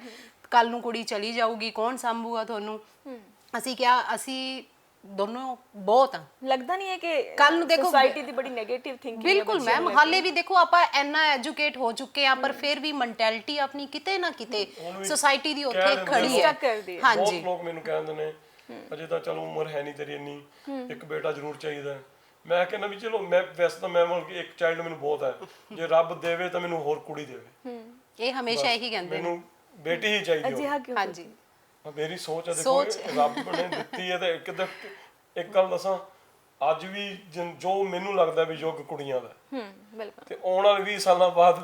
ਕੱਲ ਨੂੰ ਕੁੜੀ ਚਲੀ ਜਾਊਗੀ ਕੌਣ ਸੰਭੂਗਾ ਤੁਹਾਨੂੰ। ਅਸੀਂ ਕਿਹਾ ਅਸੀਂ ਦੋਨੋਂ ਬਹੁਤ ਆ। ਲੱਗਦਾ ਨਹੀਂ ਹੈ ਕਿ ਕੱਲ ਨੂੰ ਦੇਖੋ ਸੋਸਾਇਟੀ ਦੀ ਬੜੀ 네ਗੇਟਿਵ ਥਿੰਕਿੰਗ ਹੈ। ਬਿਲਕੁਲ ਮੈਮ, ਹਾਲੇ ਵੀ ਦੇਖੋ ਆਪਾਂ ਇੰਨਾ ਐਜੂਕੇਟ ਹੋ ਚੁੱਕੇ ਆ, ਪਰ ਫਿਰ ਵੀ ਮੈਂਟੈਲਿਟੀ ਆਪਣੀ ਕਿਤੇ ਨਾ ਕਿਤੇ ਸੋਸਾਇਟੀ ਦੀ ਉੱਥੇ ਖੜੀ ਹੈ। ਬਹੁਤ ਲੋਕ ਮੈਨੂੰ ਕਹਿੰਦੇ ਨੇ ਅਜੇ ਤਾਂ ਚਲੋ ਉਮਰ ਹੈ ਨਹੀਂ ਤੇਰੀ ਇੰਨੀ, ਇੱਕ ਬੇਟਾ ਜ਼ਰੂਰ ਚਾਹੀਦਾ। ਮੈਂ ਕਹਿੰਦਾ ਵੀ ਚਲੋ ਮੈਂ ਵੈਸੇ ਤਾਂ ਮੈਂ ਮਤਲਬ ਕਿ ਇੱਕ ਚਾਈਲਡ ਮੈਨੂੰ ਬਹੁਤ ਹੈ, ਜੇ ਰੱਬ ਦੇਵੇ ਤਾਂ ਮੈਨੂੰ ਹੋਰ ਕੁੜੀ ਦੇਵੇ। ਇਹ ਹਮੇਸ਼ਾ ਇਹੀ ਕਹਿੰਦੇ ਨੇ, ਮੈਨੂੰ ਬੇਟੀ ਹੀ ਚਾਹੀਦੀ ਅਜਿਹਾ ਕਿਉਂ? ਹਾਂਜੀ ਮੇਰੀ ਸੋਚ ਹੈ। ਦੇਖੋ ਰੱਬ ਨੇ ਦਿੱਤੀ ਹੈ ਤੇ ਇੱਕ ਗੱਲ ਦੱਸਾਂ, ਅੱਜ ਵੀ ਜੋ ਮੈਨੂੰ ਲੱਗਦਾ ਵੀ ਯੁੱਗ ਕੁੜੀਆਂ ਦਾ, ਬਿਲਕੁਲ। ਤੇ ਆਉਣ ਵਾਲੇ 20 ਸਾਲਾਂ ਬਾਅਦ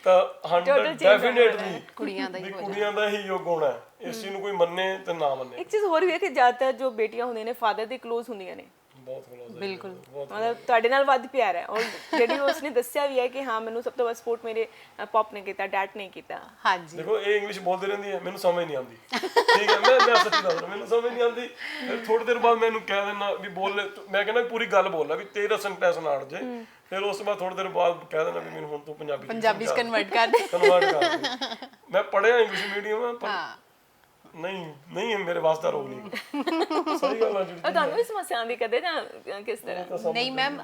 ਤਾਂ 100 ਡੈਫੀਨੇਟਲੀ ਕੁੜੀਆਂ ਦਾ ਹੀ ਹੋ ਕੁੜੀਆਂ ਦਾ ਹੀ ਯੁੱਗ ਹੋਣਾ ਹੈ। ਇਸ ਚੀਜ਼ ਨੂੰ ਕੋਈ ਮੰਨੇ ਤੇ ਨਾ ਮੰਨੇ। ਇੱਕ ਚੀਜ਼ ਹੋਰ ਵੀ ਹੈ ਕਿ ਜ਼ਿਆਦਾਤਰ ਜੋ ਬੇਟੀਆਂ ਹੁੰਦੀਆਂ ਨੇ ਫਾਦਰ ਦੇ ਕਲੋਜ਼ ਹੁੰਦੀਆਂ ਨੇ, ਬਹੁਤ close ਹੈ। ਬਿਲਕੁਲ। ਮਤਲਬ ਤੁਹਾਡੇ ਨਾਲ ਵੱਧ ਪਿਆਰ ਹੈ। ਔਰ ਜਿਹੜੀ ਉਸਨੇ ਦੱਸਿਆ ਵੀ ਹੈ ਕਿ ਹਾਂ ਮੈਨੂੰ ਸਭ ਤੋਂ ਵੱਧ ਸਪੋਰਟ ਮੇਰੇ ਪਾਪ ਨੇ ਕੀਤਾ, ਡੈਡ ਨੇ ਕੀਤਾ। ਹਾਂਜੀ ਦੇਖੋ ਇਹ ਇੰਗਲਿਸ਼ ਬੋਲਦੀ ਰਹਿੰਦੀ ਹੈ, ਮੈਨੂੰ ਸਮਝ ਨਹੀਂ ਆਉਂਦੀ, ਠੀਕ ਹੈ, ਮੈਂ ਸੱਚੀ ਦੱਸਦਾ ਮੈਨੂੰ ਸਮਝ ਨਹੀਂ ਆਉਂਦੀ। ਫਿਰ ਥੋੜੀ ਦੇਰ ਬਾਅਦ ਮੈਨੂੰ ਕਹਿ ਦੇਣਾ ਵੀ ਬੋਲ, ਮੈਂ ਕਹਿੰਦਾ ਪੂਰੀ ਗੱਲ ਬੋਲ ਲੈ ਵੀ ਤੇਰਾ ਸੈਂਟੈਂਸ ਨਾ ਅੜ ਜੇ। ਫਿਰ ਉਸ ਤੋਂ ਬਾਅਦ ਥੋੜੀ ਦੇਰ ਬਾਅਦ ਕਹਿ ਦੇਣਾ ਵੀ ਮੈਨੂੰ ਹੁਣ ਤੂੰ ਪੰਜਾਬੀ ਚ ਕਨਵਰਟ ਕਰ ਦੇ। ਮੈਂ ਪੜਿਆ ਇੰਗਲਿਸ਼ ਮੀਡੀਅਮ ਪਰ ਨਹੀਂ ਮੇਰੇ ਵਾਸਤੇ ਰੋਗ ਨਹੀਂ। ਸਹੀ ਗੱਲ ਹੈ ਜੀ। ਤੁਹਾਨੂੰ ਵੀ ਸਮੱਸਿਆ ਆਉਂਦੀ ਕਦੇ ਜਾਂ ਕਿਸ ਤਰ੍ਹਾਂ? ਨਹੀਂ ਮੈਮ,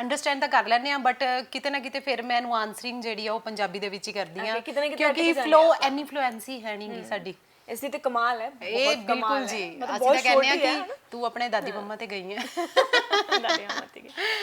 ਅੰਡਰਸਟੈਂਡ ਤਾਂ ਕਰ ਲੈਂਦੇ ਆ, ਬਟ ਕਿਤੇ ਨਾ ਕਿਤੇ ਫਿਰ ਮੈਂ ਇਹਨੂੰ ਆਨਸਰਿੰਗ ਜਿਹੜੀ ਆ ਉਹ ਪੰਜਾਬੀ ਦੇ ਵਿੱਚ ਹੀ ਕਰਦੀ ਆ, ਕਿਤੇ ਨਾ ਕਿਤੇ ਕਿਉਂਕਿ ਫਲੋ ਐਨੀ ਫਲੂਐਂਸੀ ਹੈ ਨਹੀਂ ਗੀ ਸਾਡੀ। ਇਸ ਦੀ ਤੇ ਕਮਾਲ ਹੈ, ਇਹ ਬਹੁਤ ਬਿਲਕੁਲ ਕਮਾਲ ਜੀ। ਹੈ। ਅਸੀਂ ਤਾਂ ਕਹਿੰਦੇ ਆ ਕਿ ਤੂੰ ਆਪਣੇ ਦਾਦੀ ਮੰਮਾ ਤੇ ਗਈ ਹੈ।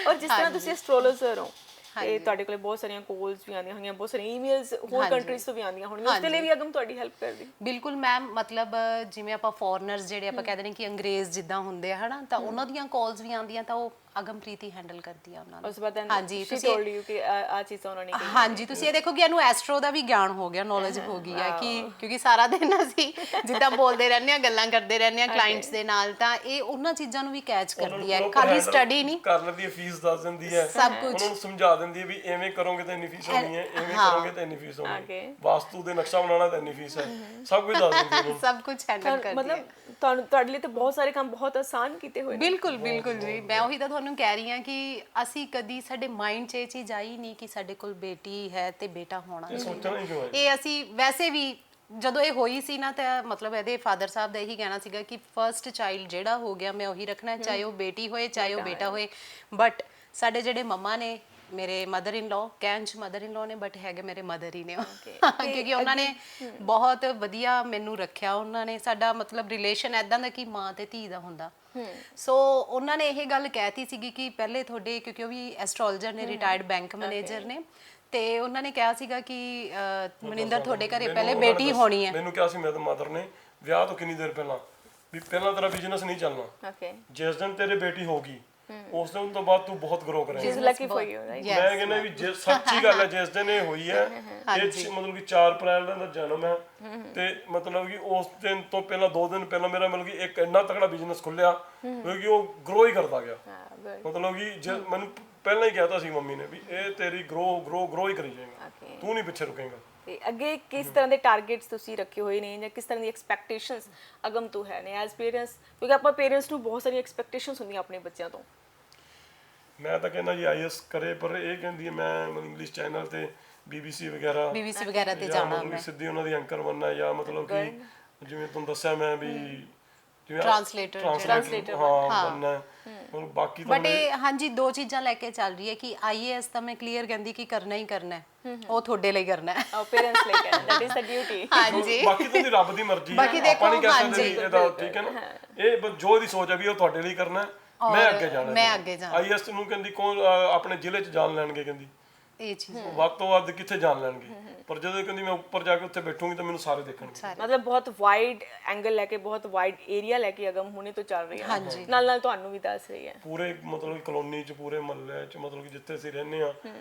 ਔਰ ਜਿਸ ਤਰ੍ਹਾਂ ਤੁਸੀਂ ਐਸਟ੍ਰੋਲੋਜਰ ਹੋ ਤੇ ਤੁਹਾਡੇ ਕੋਲੇ ਬਹੁਤ ਸਾਰੀਆਂ ਕਾਲਸ ਵੀ ਆਉਂਦੀਆਂ ਹੋਣਗੀਆਂ, ਬਹੁਤ ਸਾਰੀਆਂ ਈਮੇਲਸ ਹੋਰ ਕੰਟਰੀਜ਼ ਤੋਂ ਵੀ ਆਉਂਦੀਆਂ ਹੋਣਗੀਆਂ, ਉਸ ਦੇ ਲਈ ਵੀ ਅਗਮ ਤੁਹਾਡੀ ਹੈਲਪ ਕਰਦੀ? ਬਿਲਕੁਲ ਮੈਮ, ਮਤਲਬ ਜਿਵੇਂ ਆਪਾਂ ਫੋਰਨਰਸ ਜਿਹੜੇ ਆਪਾਂ ਕਹਿੰਦੇ ਨੇ ਕਿ ਅੰਗਰੇਜ਼ ਜਿੱਦਾਂ ਹੁੰਦੇ ਆ ਹਨਾ, ਤਾਂ ਉਹਨਾਂ ਦੀਆਂ ਕਾਲਸ ਵੀ ਆਉਂਦੀਆਂ ਤਾਂ ਉਹ ਅਗਮਪ੍ਰੀਤ ਹੀ ਹੈਂਡਲ ਕਰਦੀ ਆ ਉਹਨਾਂ ਨੂੰ। ਉਸ ਤੋਂ ਬਾਅਦ ਹਾਂਜੀ, ਤੁਸੀਂ told you ਕਿ ਆ ਚੀਜ਼ਾਂ ਉਹਨਾਂ ਨੇ ਕਹੀ। ਹਾਂਜੀ, ਤੁਸੀਂ ਇਹ ਦੇਖੋ ਕਿ ਇਹਨੂੰ ਐਸਟਰੋ ਦਾ ਵੀ ਗਿਆਨ ਹੋ ਗਿਆ, ਨੌਲੇਜ ਹੋ ਗਈ ਹੈ ਕਿ ਕਿਉਂਕਿ ਸਾਰਾ ਦਿਨ ਅਸੀਂ ਜਿੱਦਾਂ ਬੋਲਦੇ ਰਹਿੰਦੇ ਆ, ਗੱਲਾਂ ਕਰਦੇ ਰਹਿੰਦੇ ਆ ਕਲਾਇੰਟਸ ਦੇ ਨਾਲ, ਤਾਂ ਇਹ ਉਹਨਾਂ ਚੀਜ਼ਾਂ ਨੂੰ ਵੀ ਕੈਚ ਕਰਦੀ ਹੈ, ਖਾਲੀ ਸਟੱਡੀ ਨਹੀਂ ਕਰ ਲੈਂਦੀ ਹੈ, ਫੀਸ ਦੱਸ ਦਿੰਦੀ ਹੈ, ਸਭ ਕੁਝ ਉਹਨਾਂ ਨੂੰ ਸਮਝਾ ਦਿੰਦੀ ਹੈ ਵੀ ਐਵੇਂ ਕਰੋਗੇ ਤਾਂ ਇੰਨੀ ਫੀਸ ਹੋਣੀ ਹੈ, ਐਵੇਂ ਕਰੋਗੇ ਤਾਂ ਇੰਨੀ ਫੀਸ ਹੋਣੀ ਹੈ, ਵਾਸਤੂ ਦੇ ਨਕਸ਼ਾ ਬਣਾਉਣਾ ਤਾਂ ਇੰਨੀ ਫੀਸ ਹੈ, ਸਭ ਕੁਝ ਦੱਸ ਦਿੰਦੀ ਹੈ। ਸਭ ਕੁਝ ਹੈਂਡਲ ਕਰਦੀ ਹੈ। ਮਤਲਬ ਤੁਹਾਡੇ ਲਈ ਤਾਂ ਬਹੁਤ ਸਾਰੇ ਕੰਮ ਬਹੁਤ ਆਸਾਨ ਕੀਤੇ ਹੋਏ ਨੇ। ਬਿਲਕੁਲ ਬਿਲਕੁਲ ਜੀ, ਮੈਂ ਉਹੀ ਤਾਂ ਤੁਹਾਨੂੰ ਕਹਿ ਰਹੀ ਹਾਂ ਕਿ ਅਸੀਂ ਕਦੀ ਸਾਡੇ ਮਾਈਂਡ 'ਚ ਇਹ ਚੀਜ਼ ਆਈ ਨਹੀਂ ਕਿ ਸਾਡੇ ਕੋਲ ਬੇਟੀ ਹੈ ਤੇ ਬੇਟਾ ਹੋਣਾ ਸੋਚਣਾ ਹੀ ਕਿਉਂ ਹੈ? ਇਹ ਅਸੀਂ ਵੈਸੇ ਵੀ ਜਦੋਂ ਇਹ ਹੋਈ ਸੀ ਨਾ, ਤਾਂ ਮਤਲਬ ਇਹਦੇ ਫਾਦਰ ਸਾਹਿਬ ਦਾ ਇਹੀ ਕਹਿਣਾ ਸੀਗਾ ਕਿ ਫਰਸਟ ਚਾਈਲਡ ਜਿਹੜਾ ਹੋ ਗਿਆ ਮੈਂ ਉਹੀ ਰੱਖਣਾ, ਚਾਹੇ ਉਹ ਬੇਟੀ ਹੋਏ ਚਾਹੇ ਉਹ ਬੇਟਾ ਹੋਏ। ਬਟ ਸਾਡੇ ਜਿਹੜੇ ਮੰਮਾ ਨੇ, ਮੇਰੇ ਮਦਰ ਇਨ ਲਾਅ, ਕਹਿਣ 'ਚ ਮਦਰ ਇਨ ਲਾਅ ਨੇ ਬਟ ਹੈਗੇ ਮੇਰੇ ਮਦਰ ਹੀ ਨੇ ਉਹ, ਕਿਉਂਕਿ ਉਹਨਾਂ ਨੇ ਬਹੁਤ ਵਧੀਆ ਮੈਨੂੰ ਰੱਖਿਆ। ਉਹਨਾਂ ਨੇ ਸਾਡਾ ਮਤਲਬ ਰਿਲੇਸ਼ਨ ਐਦਾਂ ਦਾ ਕਿ ਮਾਂ ਤੇ ਧੀ ਦਾ ਹੁੰਦਾ। ਸੋ ਉਹਨਾਂ ਨੇ ਇਹ ਗੱਲ ਕਹਿਤੀ ਸੀਗੀ ਕਿ ਪਹਿਲੇ ਤੁਹਾਡੇ, ਕਿਉਂਕਿ ਉਹ ਵੀ ਐਸਟ੍ਰੋਲੋਜਰ ਨੇ, ਰਿਟਾਇਰਡ ਬੈਂਕ ਮੈਨੇਜਰ ਨੇ, ਤੇ ਉਹਨਾਂ ਨੇ ਕਿਹਾ ਸੀਗਾ ਕਿ ਮਨਿੰਦਰ ਤੁਹਾਡੇ ਘਰੇ ਪਹਿਲੇ ਬੇਟੀ ਹੋਣੀ ਹੈ। ਮੈਨੂੰ ਕਿਹਾ ਸੀ ਮੇਰੇ ਮਦਰ ਨੇ ਵਿਆਹ ਤੋਂ ਕਿੰਨੀ ਦੇਰ ਪਹਿਲਾਂ ਵੀ ਪਹਿਲਾਂ ਤੇਰਾ ਬਿਜ਼ਨਸ ਨਹੀਂ ਚੱਲਣਾ, ਓਕੇ, ਜਿਸ ਦਿਨ ਤੇਰੇ ਬੇਟੀ ਹੋਗੀ ਉਸ ਦਿਨ ਤੋਂ ਬਾਅਦ ਤੂੰ ਬਹੁਤ ਗਰੋ ਕਰੇਂਗਾ। ਇਸ ਲੱਕੀ ਫॉर ਯੂ, ਰਾਈਟ? ਮੈਂ ਕਹਿੰਦਾ ਵੀ ਜੇ ਸੱਚੀ ਗੱਲ ਹੈ, ਜਿਸ ਦਿਨ ਇਹ ਹੋਈ ਹੈ, ਇਹ ਮਤਲਬ ਕਿ 4 ਅਪ੍ਰੈਲ ਦਾ ਜਨਮ ਹੈ, ਤੇ ਮਤਲਬ ਕਿ ਉਸ ਦਿਨ ਤੋਂ ਪਹਿਲਾਂ 2 ਦਿਨ ਪਹਿਲਾਂ ਮੇਰਾ ਮਤਲਬ ਕਿ ਇੱਕ ਇੰਨਾ ਤਕੜਾ ਬਿਜ਼ਨਸ ਖੁੱਲਿਆ ਕਿਉਂਕਿ ਉਹ ਗਰੋ ਹੀ ਕਰਦਾ ਗਿਆ। ਮਤਲਬ ਕਿ ਮੈਨੂੰ ਪਹਿਲਾਂ ਹੀ ਕਹਿਤਾ ਸੀ ਮੰਮੀ ਨੇ ਵੀ ਇਹ ਤੇਰੀ ਗਰੋ ਹੀ ਕਰੀ ਜਾਏਗਾ, ਤੂੰ ਨਹੀਂ ਪਿੱਛੇ ਰੁਕੇਗਾ। ਤੇ ਅੱਗੇ ਕਿਸ ਤਰ੍ਹਾਂ ਦੇ ਟਾਰਗੇਟਸ ਤੁਸੀਂ ਰੱਖੇ ਹੋਏ ਨੇ ਜਾਂ ਕਿਸ ਤਰ੍ਹਾਂ ਦੀ ਐਕਸਪੈਕਟੇਸ਼ਨਸ ਅਗਮ ਤੋਂ ਹੈ ਨੇ ਐਜ਼ ਪੇਰੈਂਟਸ? ਕਿਉਂਕਿ ਆਪਾਂ ਪੇਰੈਂਟਸ ਨੂੰ ਬਹੁਤ ਸਾਰੀਆਂ ਐਕਸਪੈਕਟੇਸ਼ਨਸ ਹੁੰਦੀਆਂ ਆਪਣੇ ਬੱਚਿਆਂ ਤੋਂ। ਮੈਂ ਤਾਂ ਕਹਿੰਦਾ ਜੀ ਆਈਐਸ ਕਰੇ, ਪਰ ਇਹ ਕਹਿੰਦੀ ਹੈ ਮੈਂ ਇੰਗਲਿਸ਼ ਚੈਨਲ ਤੇ BBC ਵਗੈਰਾ ਤੇ ਜਾਣਾ ਮੈਂ ਸਿੱਧੀ ਉਹਨਾਂ ਦੀ ਐਂਕਰ ਬਣਨਾ, ਜਾਂ ਮਤਲਬ ਕਿ ਜਿਵੇਂ ਤੁਹਾਨੂੰ ਦੱਸਿਆ ਮੈਂ ਵੀ ਜਿਵੇਂ ਟ੍ਰਾਂਸਲੇਟਰ ਹਾਂ ਬਣਨਾ। ਹੁਣ ਬਾਕੀ ਤਾਂ ਬਟ ਇਹ ਹਾਂਜੀ 2 ਚੀਜ਼ਾਂ ਲੈ ਕੇ ਚੱਲ ਰਹੀ ਹੈ ਕਿ IAS ਤਾਂ ਮੈਂ ਕਲੀਅਰ ਕਹਿੰਦੀ ਕਿ ਕਰਨਾ ਹੀ ਕਰਨਾ ਹੈ, ਉਹ ਤੁਹਾਡੇ ਲਈ ਕਰਨਾ ਹੈ, ਉਹ ਪੇਰੈਂਟਸ ਲਈ ਕਰਨਾ, ਦੈਟ ਇਜ਼ ਦ ਡਿਊਟੀ। ਹਾਂਜੀ, ਬਾਕੀ ਤਾਂ ਰੱਬ ਦੀ ਮਰਜ਼ੀ ਹੈ, ਆਪਾਂ ਨਹੀਂ ਕਹਿ ਸਕਦੇ ਵੀ ਇਹਦਾ ਠੀਕ ਹੈ ਨਾ, ਇਹ ਜੋ ਇਹਦੀ ਸੋਚ ਹੈ ਵੀ ਉਹ ਤੁਹਾਡੇ ਲਈ ਕਰਨਾ, ਮੈਂ ਅੱਗੇ ਜਾਣਾ। IAS ਨੂੰ ਕਹਿੰਦੀ ਕੌਣ ਆਪਣੇ ਜ਼ਿਲ੍ਹੇ 'ਚ ਜਾਣ ਲੈਣਗੇ, ਕਹਿੰਦੀ ਇਹ ਚੀਜ਼ ਵੱਧ ਤੋਂ ਵੱਧ ਕਿੱਥੇ ਜਾਣ ਲੈਣਗੇ, ਪਰ ਜਦੋਂ ਕਹਿੰਦੀ ਮੈਂ ਉੱਪਰ ਜਾ ਕੇ ਉੱਥੇ ਬੈਠੂੰਗੀ ਤਾਂ ਮੈਨੂੰ ਸਾਰੇ ਦੇਖਣਗੇ। ਮਤਲਬ ਬਹੁਤ ਵਾਈਡ ਐਂਗਲ ਲੈ ਕੇ, ਬਹੁਤ ਵਾਈਡ ਏਰੀਆ ਲੈ ਕੇ ਅਗਮ ਹੁਣੇ ਤੋਂ ਚੱਲ ਰਹੀ ਹੈ, ਨਾਲ ਨਾਲ ਤੁਹਾਨੂੰ ਵੀ ਦੱਸ ਰਹੀ ਹੈ। ਪੂਰੇ ਮਤਲਬ ਕਲੋਨੀ 'ਚ, ਪੂਰੇ ਮਹੱਲੇ 'ਚ, ਮਤਲਬ ਕਿ ਜਿੱਥੇ ਅਸੀਂ ਰਹਿੰਦੇ ਆ,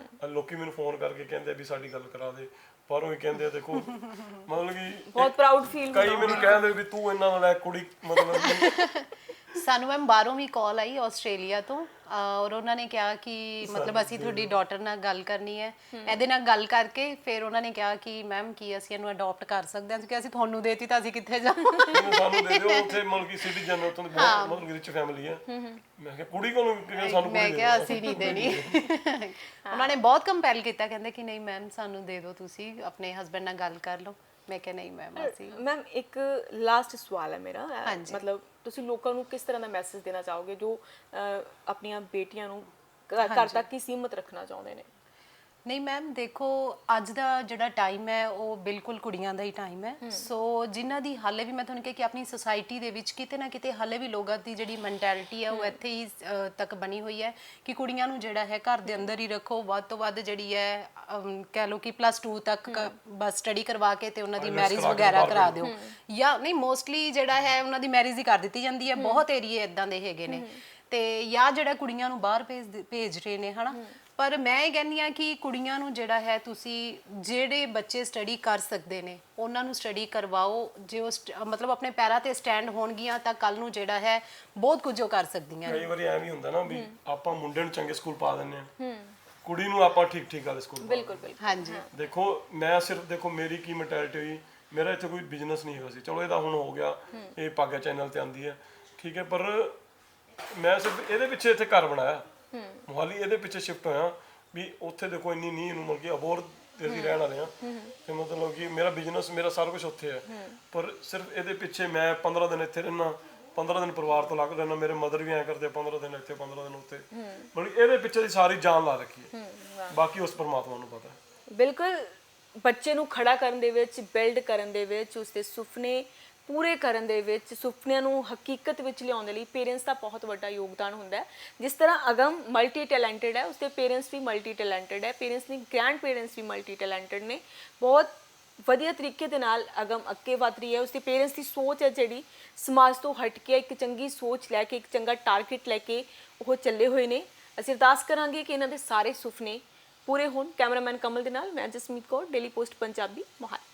ਲੋਕੀ ਮੈਨੂੰ ਫੋਨ ਕਰਕੇ ਕਹਿੰਦੇ ਵੀ ਸਾਡੀ ਗੱਲ ਕਰਾ ਦੇ, ਪਰ ਉਹ ਕਹਿੰਦੇ ਆ ਦੇਖੋ ਮਤਲਬ ਕਿ ਬਹੁਤ ਪ੍ਰਾਊਡ ਫੀਲ ਕਈ ਮੈਨੂੰ ਕਹਿੰਦੇ ਵੀ ਤੂੰ ਇਹਨਾਂ ਨਾਲ ਕੁੜੀ ਮਤਲਬ ਸਾਨੂੰ ਮੈਮ ਬਾਹਰੋਂ ਵੀ ਕਾਲ ਆਈ ਆਸਟ੍ਰੇਲੀਆ ਤੋਂ, ਔਰ ਉਹਨਾਂ ਨੇ ਕਿਹਾ ਕਿ ਮਤਲਬ ਅਸੀਂ ਤੁਹਾਡੀ ਡਾਟਰ ਨਾਲ ਗੱਲ ਕਰਨੀ ਹੈ, ਇਹਦੇ ਨਾਲ ਗੱਲ ਕਰਕੇ ਫਿਰ ਉਹਨਾਂ ਨੇ ਕਿਹਾ ਕਿ ਮੈਮ ਕੀ ਅਸੀਂ ਇਹਨੂੰ ਅਡਾਪਟ ਕਰ ਸਕਦੇ ਹਾਂ, ਕਿਉਂਕਿ ਅਸੀਂ ਤੁਹਾਨੂੰ ਦੇਤੀ ਤਾਂ ਅਸੀਂ ਕਿੱਥੇ ਜਾਵਾਂਗੇ, ਸਾਨੂੰ ਦੇ ਦਿਓ। ਉੱਥੇ ਮਤਲਬ ਕਿ ਸਿਟੀਜ਼ਨ ਉੱਥੋਂ ਦੀ ਬਹੁਤ ਮਤਲਬ ਰਿਚ ਫੈਮਿਲੀ ਹੈ। ਮੈਂ ਕਿਹਾ ਕੁੜੀ ਕੋਲੋਂ ਸਾਨੂੰ ਮੈਂ ਕਿਹਾ ਅਸੀਂ ਨਹੀਂ ਦੇਣੀ। ਉਹਨਾਂ ਨੇ ਬਹੁਤ ਕੰਪੈਲ ਕੀਤਾ, ਕਹਿੰਦੇ ਕਿ ਨਹੀਂ ਮੈਮ ਸਾਨੂੰ ਦੇ ਦਿਓ, ਤੁਸੀਂ ਆਪਣੇ ਹਸਬੈਂਡ ਨਾਲ ਗੱਲ ਕਰ ਲਓ। ਮੈਂ ਕਿਹਾ ਨਹੀਂ ਮੈਮ ਅਸੀਂ। ਮੈਮ ਇੱਕ ਲਾਸਟ ਸਵਾਲ ਹੈ ਮੇਰਾ, ਮਤਲਬ ਤੁਸੀਂ ਲੋਕਾਂ ਨੂੰ ਕਿਸ ਤਰ੍ਹਾਂ ਦਾ ਮੈਸੇਜ ਦੇਣਾ ਚਾਹੋਗੇ ਜੋ ਆਪਣੀਆਂ ਬੇਟੀਆਂ ਨੂੰ ਘਰ ਤੱਕ ਹੀ ਸੀਮਤ ਰੱਖਣਾ ਚਾਹੁੰਦੇ ਨੇ? ਨਹੀਂ ਮੈਮ ਦੇਖੋ, ਅੱਜ ਦਾ ਜਿਹੜਾ ਟਾਈਮ ਹੈ ਉਹ ਬਿਲਕੁਲ ਕੁੜੀਆਂ ਦਾ ਹੀ ਟਾਈਮ ਹੈ। ਸੋ ਜਿਨ੍ਹਾਂ ਦੀ ਹਾਲੇ ਵੀ ਮੈਂ ਤੁਹਾਨੂੰ ਕਿਹਾ ਕਿ ਆਪਣੀ ਸੁਸਾਇਟੀ ਦੇ ਵਿੱਚ ਕਿਤੇ ਨਾ ਕਿਤੇ ਹਾਲੇ ਵੀ ਲੋਕਾਂ ਦੀ ਜਿਹੜੀ ਮੈਂਟੈਲਿਟੀ ਹੈ ਉਹ ਇੱਥੇ ਹੀ ਤੱਕ ਬਣੀ ਹੋਈ ਹੈ ਕਿ ਕੁੜੀਆਂ ਨੂੰ ਜਿਹੜਾ ਹੈ ਘਰ ਦੇ ਅੰਦਰ ਹੀ ਰੱਖੋ, ਵੱਧ ਤੋਂ ਵੱਧ ਜਿਹੜੀ ਹੈ ਕਹਿ ਲਓ ਕਿ +2 ਤੱਕ ਬਸ ਸਟੱਡੀ ਕਰਵਾ ਕੇ ਤੇ ਉਹਨਾਂ ਦੀ ਮੈਰਿਜ ਵਗੈਰਾ ਕਰਾ ਦਿਓ, ਜਾਂ ਨਹੀਂ ਮੋਸਟਲੀ ਜਿਹੜਾ ਹੈ ਉਹਨਾਂ ਦੀ ਮੈਰਿਜ ਹੀ ਕਰ ਦਿੱਤੀ ਜਾਂਦੀ ਹੈ, ਬਹੁਤ ਏਰੀਏ ਇਦਾਂ ਦੇ ਹੈਗੇ ਨੇ। ਤੇ ਜਾਂ ਜਿਹੜਾ ਕੁੜੀਆਂ ਨੂੰ ਬਾਹਰ ਭੇਜ ਰਹੇ ਨੇ ਹਨਾ। ਪਰ ਮੈਂ ਇਹ ਕਹਿੰਦੀ ਆ ਕਿ ਕੁੜੀਆਂ ਨੂੰ ਜਿਹੜਾ ਹੈ ਤੁਸੀਂ ਜਿਹੜੇ ਬੱਚੇ ਸਟੱਡੀ ਕਰ ਸਕਦੇ ਨੇ ਉਹਨਾਂ ਨੂੰ ਸਟੱਡੀ ਕਰਵਾਓ, ਜੇ ਉਹ ਮਤਲਬ ਆਪਣੇ ਪੈਰਾਂ ਤੇ ਸਟੈਂਡ ਹੋਣਗੀਆਂ ਤਾਂ ਕੱਲ ਨੂੰ ਜਿਹੜਾ ਹੈ ਬਹੁਤ ਕੁਝ ਉਹ ਕਰ ਸਕਦੀਆਂ ਨੇ। ਕਈ ਵਾਰੀ ਐਵੇਂ ਹੁੰਦਾ ਨਾ ਵੀ ਆਪਾਂ ਮੁੰਡੇ ਨੂੰ ਚੰਗੇ ਸਕੂਲ ਪਾ ਦਿੰਦੇ ਆ, ਕੁੜੀ ਨੂੰ ਆਪਾਂ ਠੀਕ ਠੀਕ ਵਾਲੇ ਸਕੂਲ ਬਿਲਕੁਲ ਬਿਲਕੁਲ। ਹਾਂਜੀ ਦੇਖੋ ਮੈਂ ਸਿਰਫ ਦੇਖੋ ਮੇਰੀ ਕੀ ਮੈਂਟੈਲਿਟੀ ਹੋਈ, ਮੇਰਾ ਇੱਥੇ ਕੋਈ ਬਿਜ਼ਨਸ ਨਹੀਂ ਹੈਗਾ ਸੀ, ਚਲੋ ਇਹਦਾ ਹੁਣ ਹੋ ਗਿਆ, ਇਹ ਪਾਗਾ ਚੈਨਲ ਤੇ ਆਂਦੀ ਹੈ ਠੀਕ ਹੈ, ਪਰ ਮੈਂ ਸਿਰਫ ਇਹਦੇ ਪਿੱਛੇ ਇੱਥੇ ਘਰ ਬਣਾਇਆ, ਮੋਹਾਲੀ ਇਹਦੇ ਪਿੱਛੇ ਸ਼ਿਫਟ ਹੋਇਆ ਵੀ ਉੱਥੇ ਦੇਖੋ ਇੰਨੀ ਨਹੀਂ ਇਹਨੂੰ ਮਤਲਬ ਕਿ ਅਬੋਰ ਤੇ ਅਸੀਂ ਰਹਿਣ ਵਾਲੇ ਹਾਂ ਤੇ ਮਤਲਬ ਕਿ ਮੇਰਾ ਬਿਜ਼ਨਸ ਮੇਰਾ ਸਾਰਾ ਕੁਝ ਉੱਥੇ ਹੈ, ਪਰ ਸਿਰਫ ਇਹਦੇ ਪਿੱਛੇ ਮੈਂ 15 ਦਿਨ ਇੱਥੇ ਰਹਿਣਾ, 15 ਦਿਨ ਪਰਿਵਾਰ ਤੋਂ ਅਲੱਗ ਰਹਿਣਾ, ਮੇਰੇ ਮਦਰ ਵੀ ਐਂ ਕਰਦੇ 15 ਦਿਨ ਇੱਥੇ 15 ਦਿਨ ਉੱਥੇ, ਮਤਲਬ ਇਹਦੇ ਪਿੱਛੇ ਦੀ ਸਾਰੀ ਜਾਨ ਲਾ ਰੱਖੀ ਹੈ, ਬਾਕੀ ਉਸ ਪਰਮਾਤਮਾ ਨੂੰ ਪਤਾ ਹੈ। ਬਿਲਕੁਲ ਬੱਚੇ ਨੂੰ ਖੜਾ ਕਰਨ ਦੇ ਵਿੱਚ, ਬਿਲਡ ਕਰਨ ਦੇ ਵਿੱਚ, ਉਸਦੇ ਸੁਪਨੇ ਪੂਰੇ ਕਰਨ ਦੇ ਵਿੱਚ, ਸੁਪਨਿਆਂ ਨੂੰ ਹਕੀਕਤ ਵਿੱਚ ਲਿਆਉਣ ਦੇ ਲਈ ਪੇਰੈਂਟਸ ਦਾ ਬਹੁਤ ਵੱਡਾ ਯੋਗਦਾਨ ਹੁੰਦਾ ਹੈ। ਜਿਸ ਤਰ੍ਹਾਂ ਅਗਮ ਮਲਟੀ ਟੈਲੈਂਟਡ ਹੈ, ਉਸਦੇ ਪੇਰੈਂਟਸ ਵੀ ਮਲਟੀ ਟੈਲੈਂਟਡ ਹੈ, ਪੇਰੈਂਟਸ ਦੀ ਗ੍ਰੈਂਡ ਪੇਰੈਂਟਸ ਵੀ ਮਲਟੀ ਟੈਲੈਂਟਡ ਨੇ। ਬਹੁਤ ਵਧੀਆ ਤਰੀਕੇ ਦੇ ਨਾਲ ਅਗਮ ਅੱਗੇ ਵਧ ਰਹੀ ਹੈ। ਉਸਦੇ ਪੇਰੈਂਟਸ ਦੀ ਸੋਚ ਹੈ ਜਿਹੜੀ ਸਮਾਜ ਤੋਂ ਹਟ ਕੇ ਇੱਕ ਚੰਗੀ ਸੋਚ ਲੈ ਕੇ, ਇੱਕ ਚੰਗਾ ਟਾਰਗੇਟ ਲੈ ਕੇ ਉਹ ਚੱਲੇ ਹੋਏ ਨੇ। ਅਸੀਂ ਅਰਦਾਸ ਕਰਾਂਗੇ ਕਿ ਇਹਨਾਂ ਦੇ ਸਾਰੇ ਸੁਪਨੇ ਪੂਰੇ ਹੋਣ। ਕੈਮਰਾਮੈਨ ਕਮਲ ਦੇ ਨਾਲ ਮੈਂ ਜਸਮੀਤ ਕੌਰ, ਡੇਲੀ ਪੋਸਟ ਪੰਜਾਬੀ, ਮੋਹਾਲੀ।